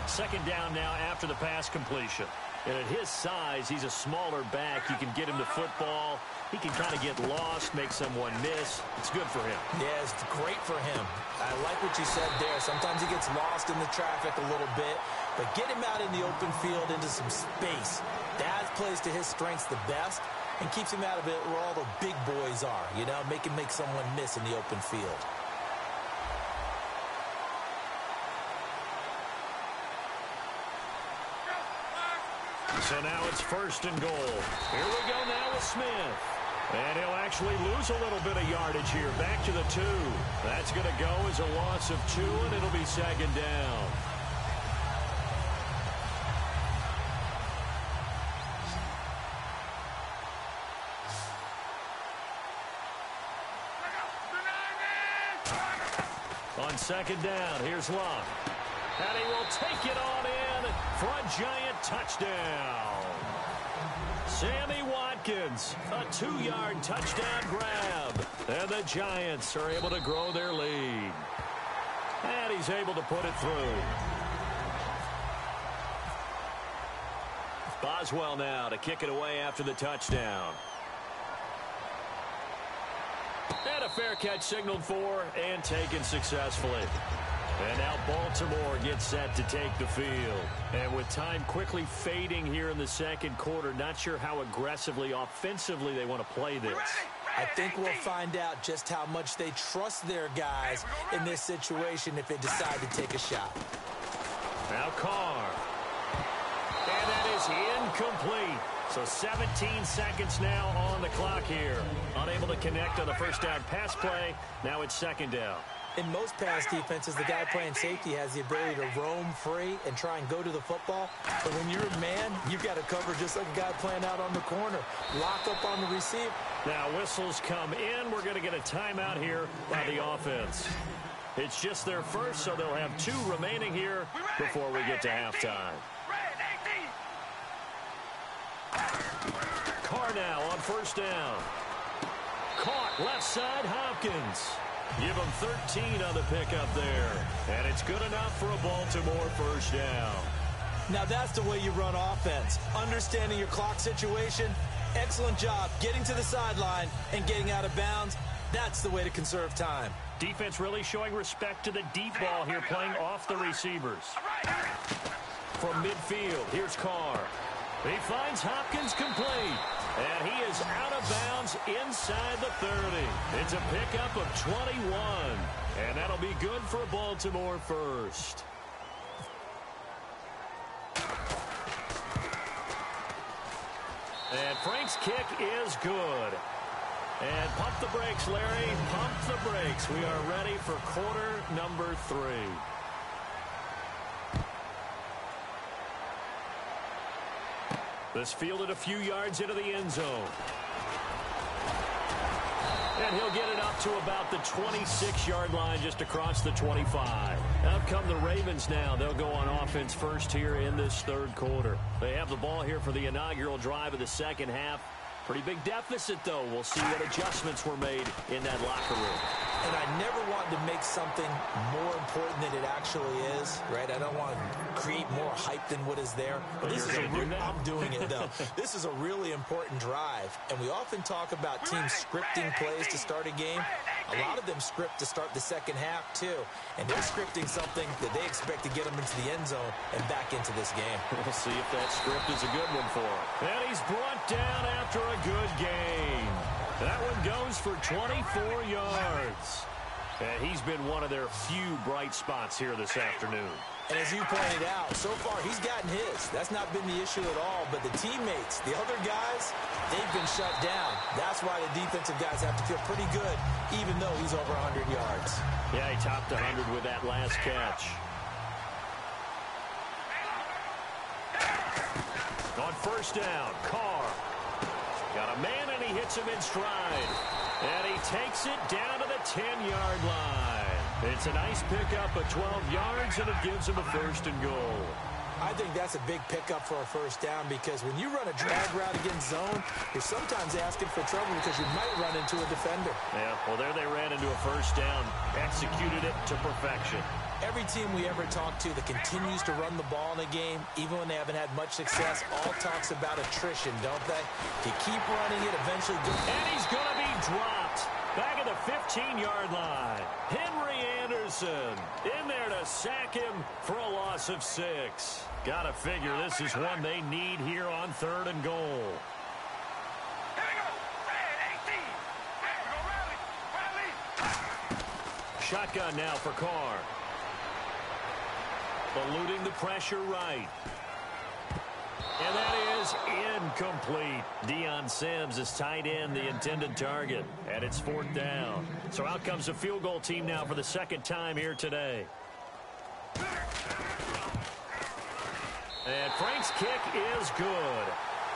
B: Second down now after the pass completion. And at his size, he's a smaller back. You can get him the football. He can kind of get lost, make someone miss. It's good for him.
C: Yeah, it's great for him. I like what you said there. Sometimes he gets lost in the traffic a little bit, but get him out in the open field into some space. That plays to his strengths the best and keeps him out of it where all the big boys are, you know, make him make someone miss in the open field.
B: So now it's first and goal. Here we go now with Smith. And he'll actually lose a little bit of yardage here. Back to the 2. That's going to go as a loss of 2, and it'll be second down. On second down, here's Locke. And he will take it on in for a giant touchdown. Sammy Watkins, a 2-yard touchdown grab. And the Giants are able to grow their lead. And he's able to put it through. Boswell now to kick it away after the touchdown. And a fair catch signaled for and taken successfully. And now Baltimore gets set to take the field. And with time quickly fading here in the second quarter, not sure how aggressively, offensively they want to play this.
C: I think we'll find out just how much they trust their guys in this situation if they decide to take a shot.
B: Now Carr. And that is incomplete. So 17 seconds now on the clock here. Unable to connect on the first down pass play. Now it's second down.
C: In most pass defenses, the guy playing safety has the ability to roam free and try and go to the football. But when you're a man, you've got to cover just like a guy playing out on the corner. Lock up on the receiver.
B: Now whistles come in. We're going to get a timeout here by the offense. It's just their first, so they'll have 2 remaining here before we get to halftime. Carr now on first down. Caught left side, Hopkins. Give him 13 on the pickup there. And it's good enough for a Baltimore first down.
C: Now that's the way you run offense. Understanding your clock situation. Excellent job getting to the sideline and getting out of bounds. That's the way to conserve time.
B: Defense really showing respect to the deep ball here, playing off the receivers. From midfield, here's Carr. He finds Hopkins complete. And he is out of bounds inside the 30. It's a pickup of 21. And that'll be good for a Baltimore first. And Frank's kick is good. And pump the brakes, Larry. Pump the brakes. We are ready for quarter number 3. This fielded a few yards into the end zone. And he'll get it up to about the 26-yard line, just across the 25. Out come the Ravens now. They'll go on offense first here in this third quarter. They have the ball here for the inaugural drive of the second half. Pretty big deficit, though. We'll see what adjustments were made in that locker room.
C: And I never want to make something more important than it actually is, right? I don't want to create more hype than what is there. But this is I'm doing it, though. This is a really important drive. And we often talk about teams scripting plays to start a game. A lot of them script to start the second half, too. And they're scripting something that they expect to get them into the end zone and back into this game.
B: We'll see if that script is a good one for him. And he's brought down after a good game. That one goes for 24 yards. And he's been one of their few bright spots here this afternoon.
C: And as you pointed out, so far he's gotten his. That's not been the issue at all. But the teammates, the other guys, they've been shut down. That's why the defensive guys have to feel pretty good, even though he's over 100 yards.
B: Yeah, he topped 100 with that last catch. On first down, Carr. Got a man, and he hits him in stride. And he takes it down to the 10-yard line. It's a nice pickup of 12 yards, and it gives him a first and goal.
C: I think that's a big pickup for a first down because when you run a drag route against zone, you're sometimes asking for trouble because you might run into a defender.
B: Yeah, well, there they ran into a first down. Executed it to perfection.
C: Every team we ever talk to that continues to run the ball in a game, even when they haven't had much success, all talks about attrition, don't they? If you keep running it, eventually...
B: And he's going to be dropped. Back at the 15-yard line. Henry Anderson in there to sack him for a loss of 6. Gotta figure this is one they need here on 3rd and goal. Shotgun now for Carr. Eluding the pressure right. And that is incomplete. Deion Sims is tight end, the intended target. And it's 4th down. So out comes the field goal team now for the second time here today. And Frank's kick is good.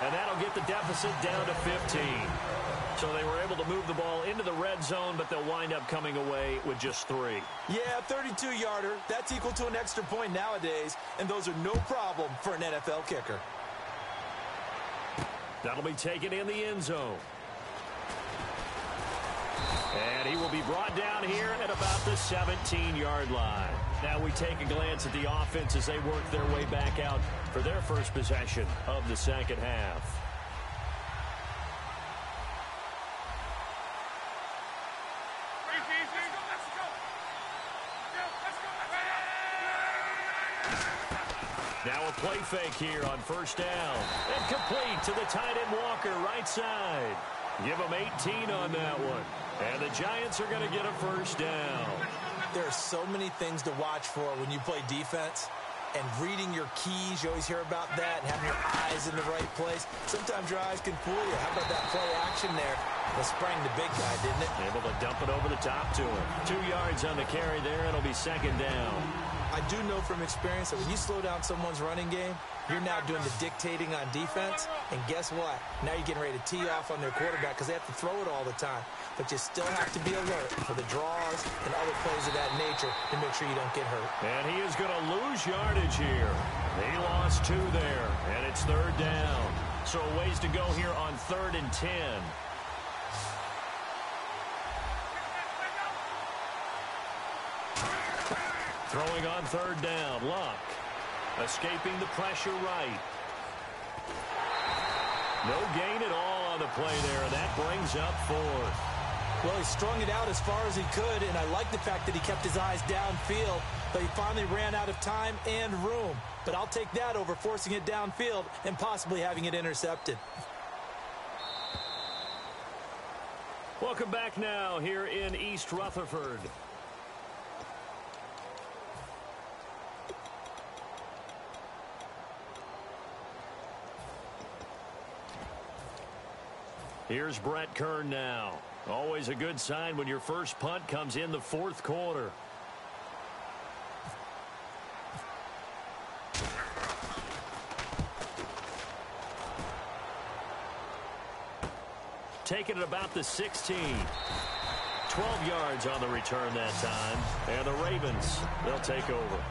B: And that'll get the deficit down to 15. So they were able to move the ball into the red zone, but they'll wind up coming away with just 3.
C: Yeah, 32-yarder. That's equal to an extra point nowadays, and those are no problem for an NFL kicker.
B: That'll be taken in the end zone. And he will be brought down here at about the 17-yard line. Now we take a glance at the offense as they work their way back out for their first possession of the second half. Now a play fake here on first down. And complete to the tight end Walker, right side. Give him 18 on that one. And the Giants are going to get a first down.
C: There are so many things to watch for when you play defense. And reading your keys, you always hear about that, and having your eyes in the right place. Sometimes your eyes can fool you. How about that play action there? Well, sprang the big guy, didn't it?
B: Able to dump it over the top to him. 2 yards on the carry there. It'll be second down.
C: I do know from experience that when you slow down someone's running game, you're now doing the dictating on defense. And guess what? Now you're getting ready to tee off on their quarterback because they have to throw it all the time. But you still have to be alert for the draws and other plays of that nature to make sure you don't get hurt.
B: And he is going to lose yardage here. He lost 2 there, and it's 3rd down. So a ways to go here on 3rd and 10. Throwing on 3rd down, Luck. Escaping the pressure right. No gain at all on the play there, and that brings up 4th.
C: Well, he strung it out as far as he could, and I like the fact that he kept his eyes downfield, but he finally ran out of time and room. But I'll take that over forcing it downfield and possibly having it intercepted.
B: Welcome back now here in East Rutherford. Here's Brett Kern now. Always a good sign when your first punt comes in the 4th quarter. Taking it about the 16. 12 yards on the return that time. And the Ravens, they'll take over.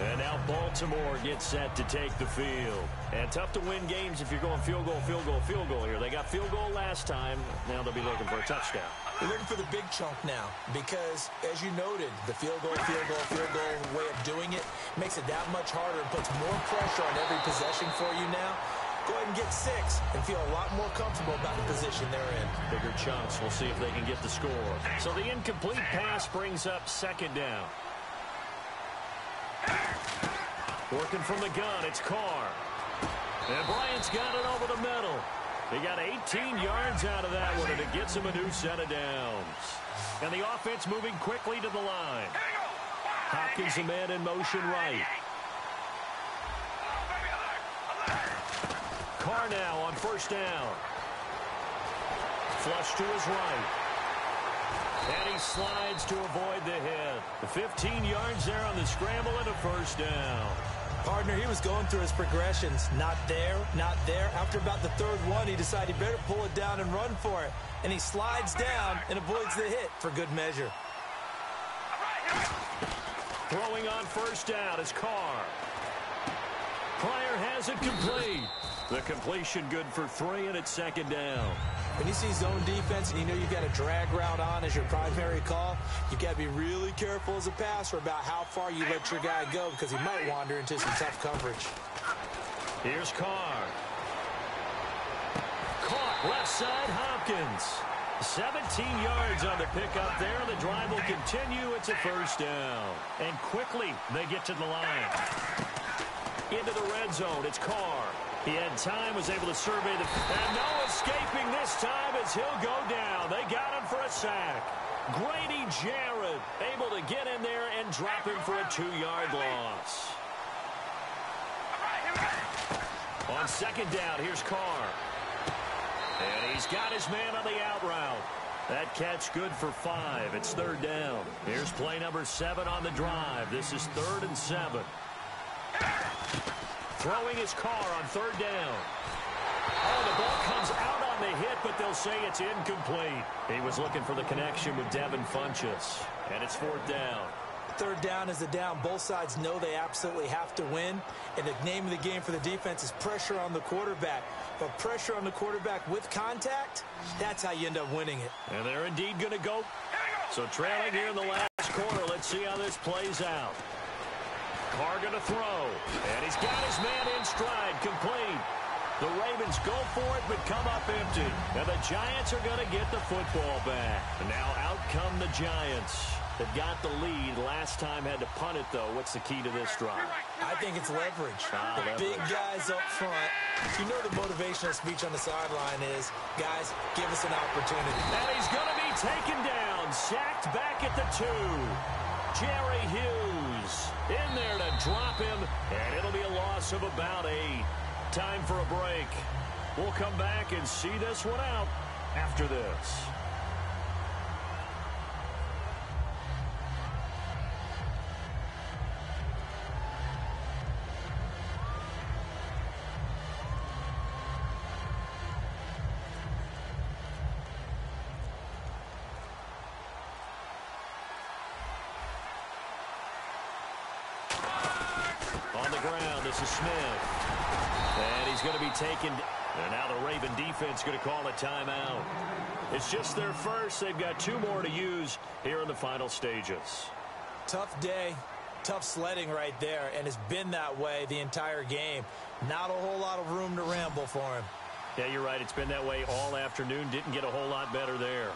B: And now Baltimore gets set to take the field. And tough to win games if you're going field goal, field goal, field goal here. They got field goal last time. Now they'll be looking for a touchdown.
C: They're looking for the big chunk now because, as you noted, the field goal way of doing it makes it that much harder and puts more pressure on every possession for you now. Go ahead and get 6 and feel a lot more comfortable about the position they're in.
B: Bigger chunks. We'll see if they can get the score. So the incomplete pass brings up 2nd down. Working from the gun, it's Carr. And Bryant's got it over the middle. He got 18 yards out of that one, and it gets him a new set of downs. And the offense moving quickly to the line. Hopkins, a man in motion right. Carr now on first down. Flush to his right. And he slides to avoid the hit. 15 yards there on the scramble and a first down.
C: Partner, he was going through his progressions. Not there, not there. After about the third one, he decided he better pull it down and run for it. And he slides down and avoids the hit for good measure.
B: Throwing on first down is Carr. Pryor has it complete. The completion good for 3, and it's second down.
C: When you see zone defense and you know you've got a drag route on as your primary call, you've got to be really careful as a passer about how far you let your guy go because he might wander into some tough coverage.
B: Here's Carr. Caught left side, Hopkins. 17 yards on the pickup there. The drive will continue. It's a first down. And quickly they get to the line. Into the red zone. It's Carr. He had time, was able to survey the... And no escaping this time as he'll go down. They got him for a sack. Grady Jarrett able to get in there and drop him for a 2-yard loss. On second down, here's Carr. And he's got his man on the out route. That catch good for 5. It's third down. Here's play number 7 on the drive. This is 3rd and 7. Throwing his Carr on third down. Oh, the ball comes out on the hit, but they'll say it's incomplete. He was looking for the connection with Devin Funchess. And it's 4th down.
C: Third down is the down. Both sides know they absolutely have to win. And the name of the game for the defense is pressure on the quarterback. But pressure on the quarterback with contact, that's how you end up winning it.
B: And they're indeed going to go. So trailing here in the last quarter. Let's see how this plays out. Carr going to throw. And he's got his man in stride. Complete. The Ravens go for it, but come up empty. And the Giants are going to get the football back. And now out come the Giants. They've got the lead. Last time had to punt it, though. What's the key to this drive?
C: I think it's leverage. The big guys up front. You know the motivational speech on the sideline is, guys, give us an opportunity.
B: And he's going to be taken down. Sacked back at the 2. Jerry Hughes in there to drop him. And it'll be a loss of about 8. Time for a break. We'll come back and see this one out after this. On the ground, this is Smith. And he's going to be taken. And now the Raven defense going to call a timeout. It's just their first. They've got 2 more to use here in the final stages.
C: Tough day, tough sledding right there, and it's been that way the entire game. Not a whole lot of room to ramble for him.
B: Yeah, you're right. It's been that way all afternoon. Didn't get a whole lot better there.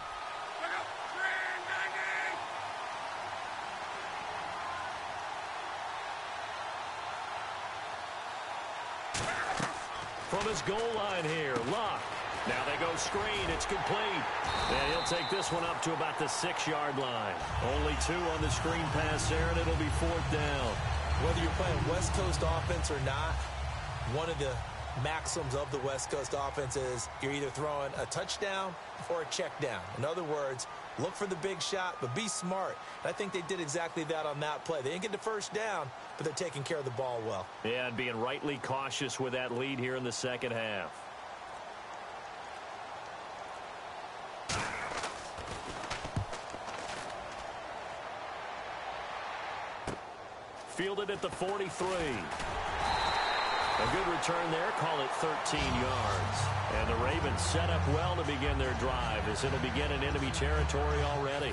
B: From his goal line here, Luck. Now they go screen. It's complete. And he'll take this one up to about the 6-yard line. Only 2 on the screen pass there, and it'll be 4th down.
C: Whether you're playing West Coast offense or not, one of the maxims of the West Coast offense is you're either throwing a touchdown or a check down. In other words, look for the big shot, but be smart. And I think they did exactly that on that play. They didn't get the first down, but they're taking care of the ball well.
B: Yeah, and being rightly cautious with that lead here in the second half. Fielded at the 43. A good return there. Call it 13 yards. And the Ravens set up well to begin their drive as it'll begin in enemy territory already.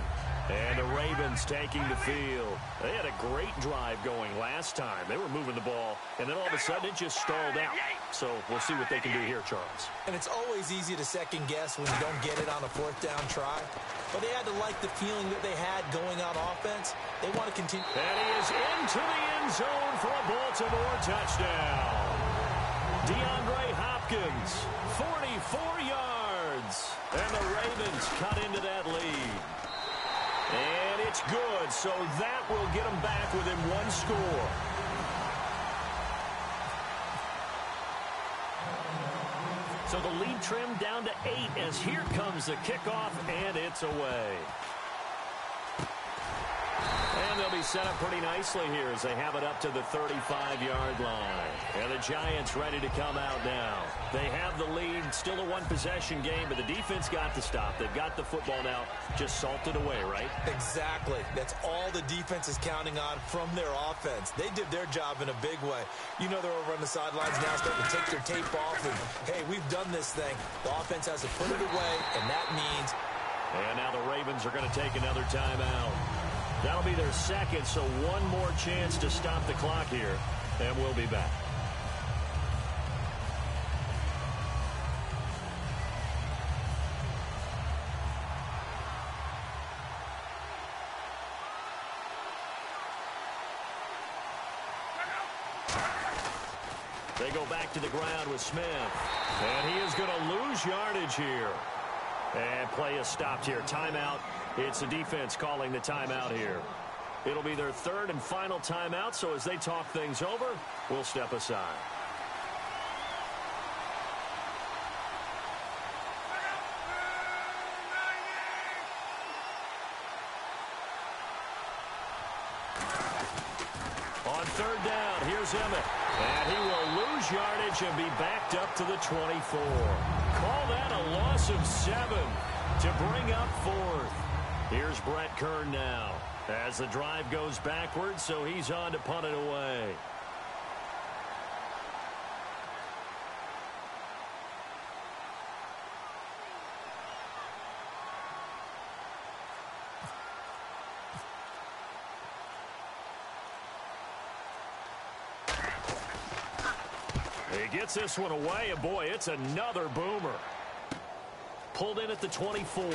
B: And the Ravens taking the field. They had a great drive going last time. They were moving the ball, and then all of a sudden it just stalled out. So we'll see what they can do here, Charles.
C: And it's always easy to second guess when you don't get it on a 4th down try. But they had to like the feeling that they had going on offense. They want to continue.
B: And he is into the end zone for a Baltimore touchdown. DeAndre Hopkins, 44 yards. And the Ravens cut into that lead. And it's good, so that will get them back within 1 score. lead trimmed down to 8 as here comes the kickoff, and it's away. And they'll be set up pretty nicely here as they have it up to the 35-yard line. And the Giants ready to come out now. They have the lead, still a one-possession game, but the defense got to stop. They've got the football now, just salted away, right?
C: Exactly. That's all the defense is counting on from their offense. They did their job in a big way. You know they're over on the sidelines now starting to take their tape off, and, hey, we've done this thing. The offense has to put it away, and that means...
B: And now the Ravens are going to take another timeout. That'll be their second, so one more chance to stop the clock here, and we'll be back. They go back to the ground with Smith, and he is going to lose yardage here. And play is stopped here. Timeout. It's the defense calling the timeout here. It'll be their third and final timeout, so as they talk things over, we'll step aside. On third down, here's Emmett. And he will lose yardage and be backed up to the 24. Call that a loss of 7 to bring up fourth. Here's Brett Kern now as the drive goes backwards, so he's on to punt it away. He gets this one away, and boy, it's another boomer. Pulled in at the 24.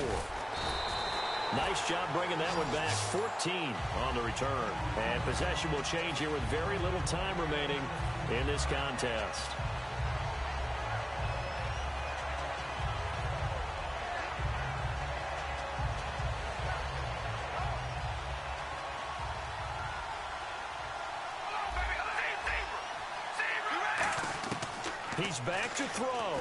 B: Nice job bringing that one back. 14 on the return. And possession will change here with very little time remaining in this contest. He's back to throw.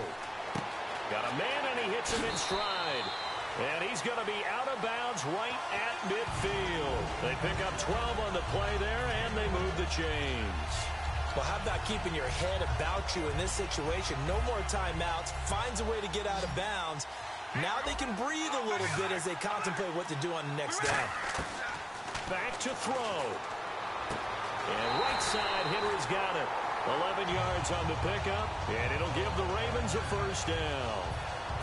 B: Got a man, and he hits him in stride. And he's going to be out of bounds right at midfield. They pick up 12 on the play there, and they move the chains.
C: Well, how about keeping your head about you in this situation? No more timeouts. Finds a way to get out of bounds. Now they can breathe a little bit as they contemplate what to do on the next down.
B: Back to throw. And right side, Henry's got it. 11 yards on the pickup, and it'll give the Ravens a first down.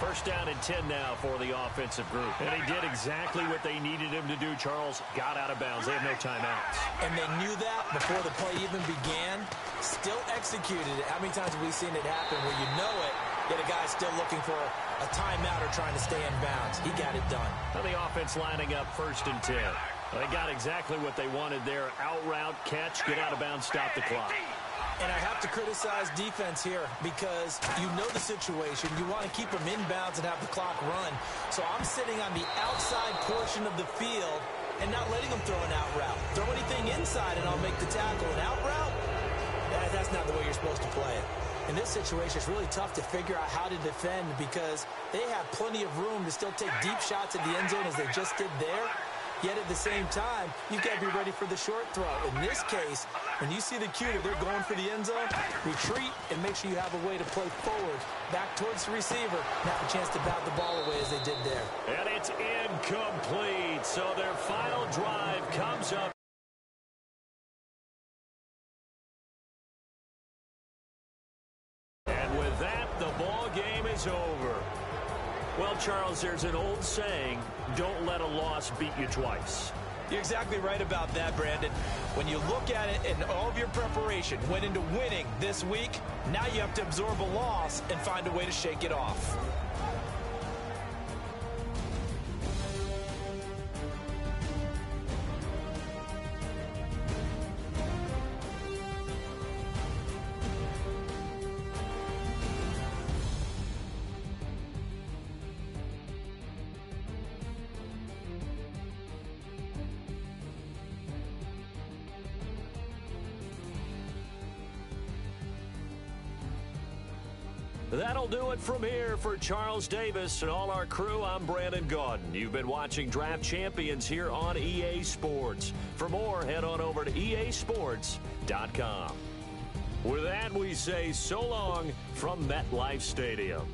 B: First down and 10 now for the offensive group. And he did exactly what they needed him to do, Charles. Got out of bounds. They have no timeouts.
C: And they knew that before the play even began. Still executed it. How many times have we seen it happen where you know it, yet a guy's still looking for a timeout or trying to stay in bounds? He got it done.
B: And the offense lining up first and 10. They got exactly what they wanted there. Out route, catch, get out of bounds, stop the clock.
C: And I have to criticize defense here because you know the situation. You want to keep them inbounds and have the clock run. So I'm sitting on the outside portion of the field and not letting them throw an out route. Throw anything inside and I'll make the tackle. An out route? That's not the way you're supposed to play it. In this situation, it's really tough to figure out how to defend because they have plenty of room to still take deep shots at the end zone as they just did there. Yet at the same time, you've got to be ready for the short throw. In this case, when you see the cue that they're going for the end zone, retreat and make sure you have a way to play forward, back towards the receiver, and have a chance to bat the ball away as they did there.
B: And it's incomplete. So their final drive comes up. And with that, the ball game is over. Well, Charles, there's an old saying, don't let a loss beat you twice.
C: You're exactly right about that, Brandon. When you look at it and all of your preparation went into winning this week, now you have to absorb a loss and find a way to shake it off.
B: That'll do it from here for Charles Davis and all our crew. I'm Brandon Gaudin. You've been watching Draft Champions here on EA Sports. For more, head on over to easports.com. With that, we say so long from MetLife Stadium.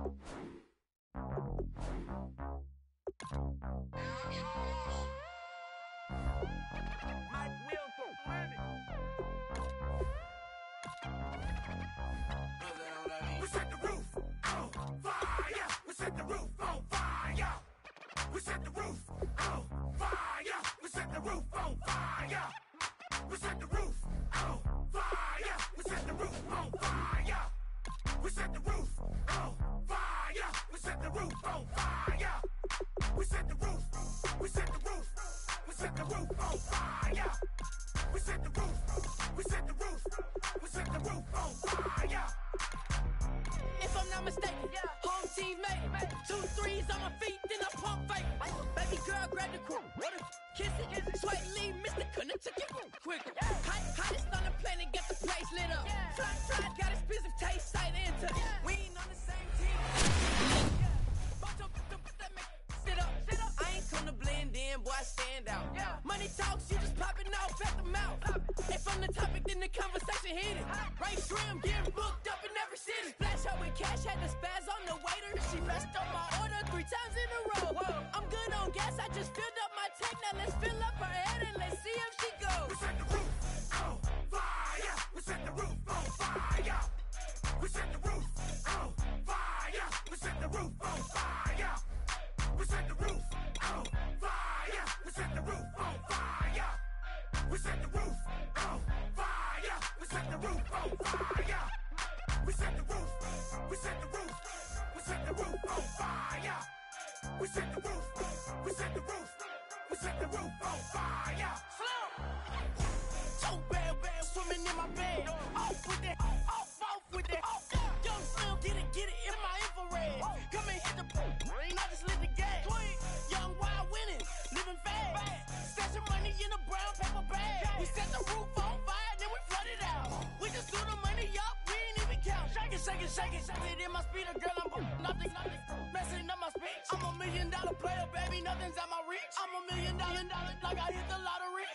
F: We set the roof on fire. We set the roof on fire. We set the roof on fire. We set the roof on fire. We set the roof on fire. We set the roof on fire. We set the roof on fire. We set the roof on fire. We set the roof. We set the roof. We set the roof on fire. We set the roof. We set the roof. We set the roof on fire.
J: If I'm not mistaken, home team made it. 2 3s on my feet, then I pump fake. Baby girl, grab the crew. Kiss it, sweat, leave, Mr. Couldn't took it quicker. Hottest on the planet, get the place lit up. Fly, got expensive taste, sight into. We ain't on the same team. Sit up. I ain't come to blend in, boy, I stand out. Money talks, you just popping off at the mouth. If I'm the topic, then the conversation heated. Right shrimp, getting booked up in every city. Splash out with cash, had the spaz on the waiter. She messed up my order 3 times in a row. I'm good on gas, I just filled up my tank. Now let's fill up her head and let's see if she goes.
F: We set the roof on fire. We set the roof on fire. We set the roof on fire. We set the roof on fire. We set the roof on fire. We set the roof on fire. We set the roof on fire. We set the roof on fire. We set the roof. We set the roof. We set the roof on fire. We set the roof. We set the roof. We set the roof on fire.
J: So bad, swimming in my bed. Off with it, off with it. Young Slim, get it in my infrared. Come and hit the rain, I just lit the gas. Young wild winning, living fast. Stashing money in a brown paper bag. We set the roof on fire, then we flood it out. We just threw the money up, we ain't even count. Shake it. It in my speeder, girl, I'm nothing. Messing up my speech. I'm $1 million player, baby, nothing's out my reach. I'm $1 million, like I hit the lottery.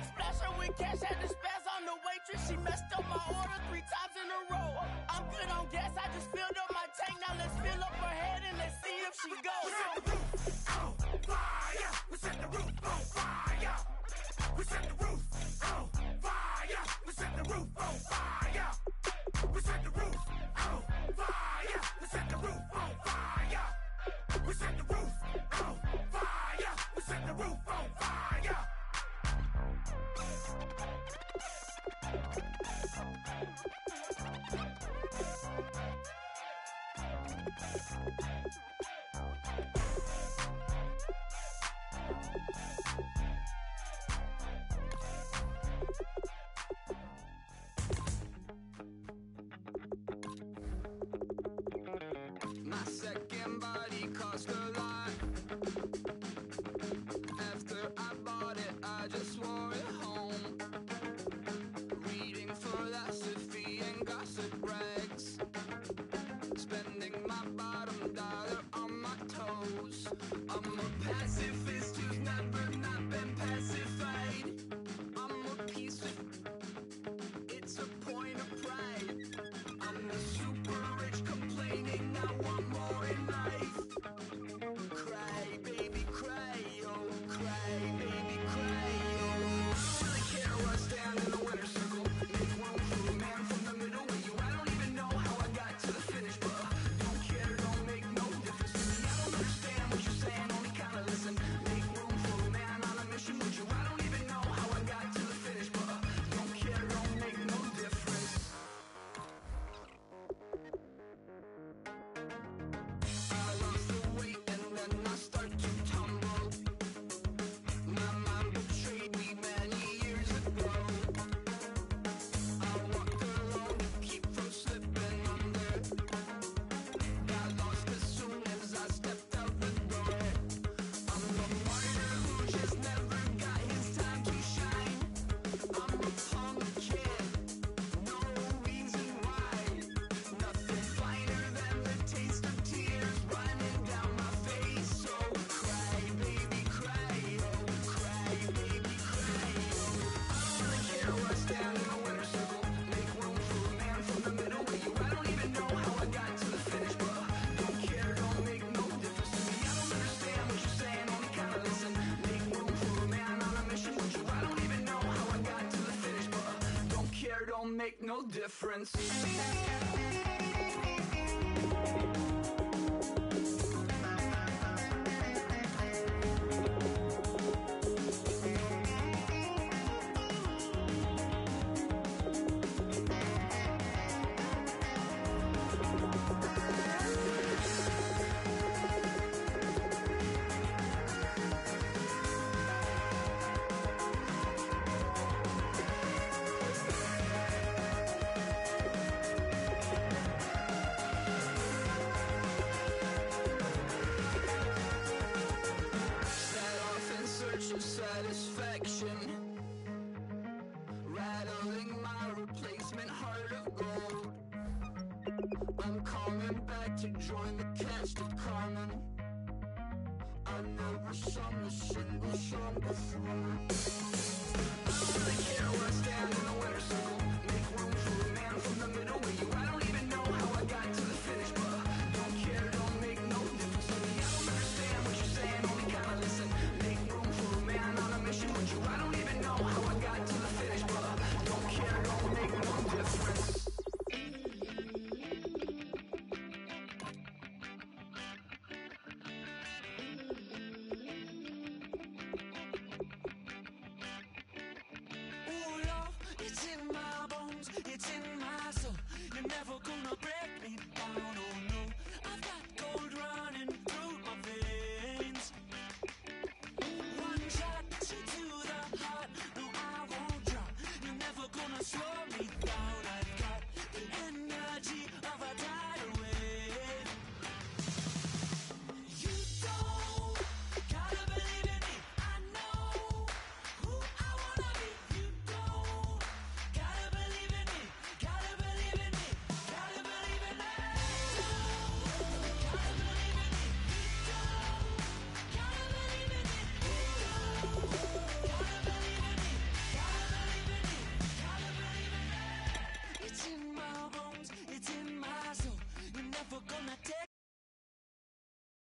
J: Splash her with cash, had the spaz on the waitress. She messed up my order 3 times in a row. I'm good on gas, I just filled up my tank. Now let's fill up her head and let's see if she goes.
F: We set the roof on fire. We set the roof on fire. We set the roof on fire. We set the roof on fire. We set the roof on fire. We set the roof on fire. We set the roof on fire. We set the roof on fire.
K: My second body cost a lot. After I bought it, I just wore it home. Reading philosophy and gossip rags. Spending my bottom dollar on my toes. I'm a pacifist who's never not been pacified. I'm a piece of... It's a point of pride. I'm the super rich complaining I want more in life. Cry. don't make no difference. Satisfaction, rattling my replacement heart of gold. I'm coming back to join the cast of Carmen. I never sung a single song before. I don't really care where I stand in the winter circle.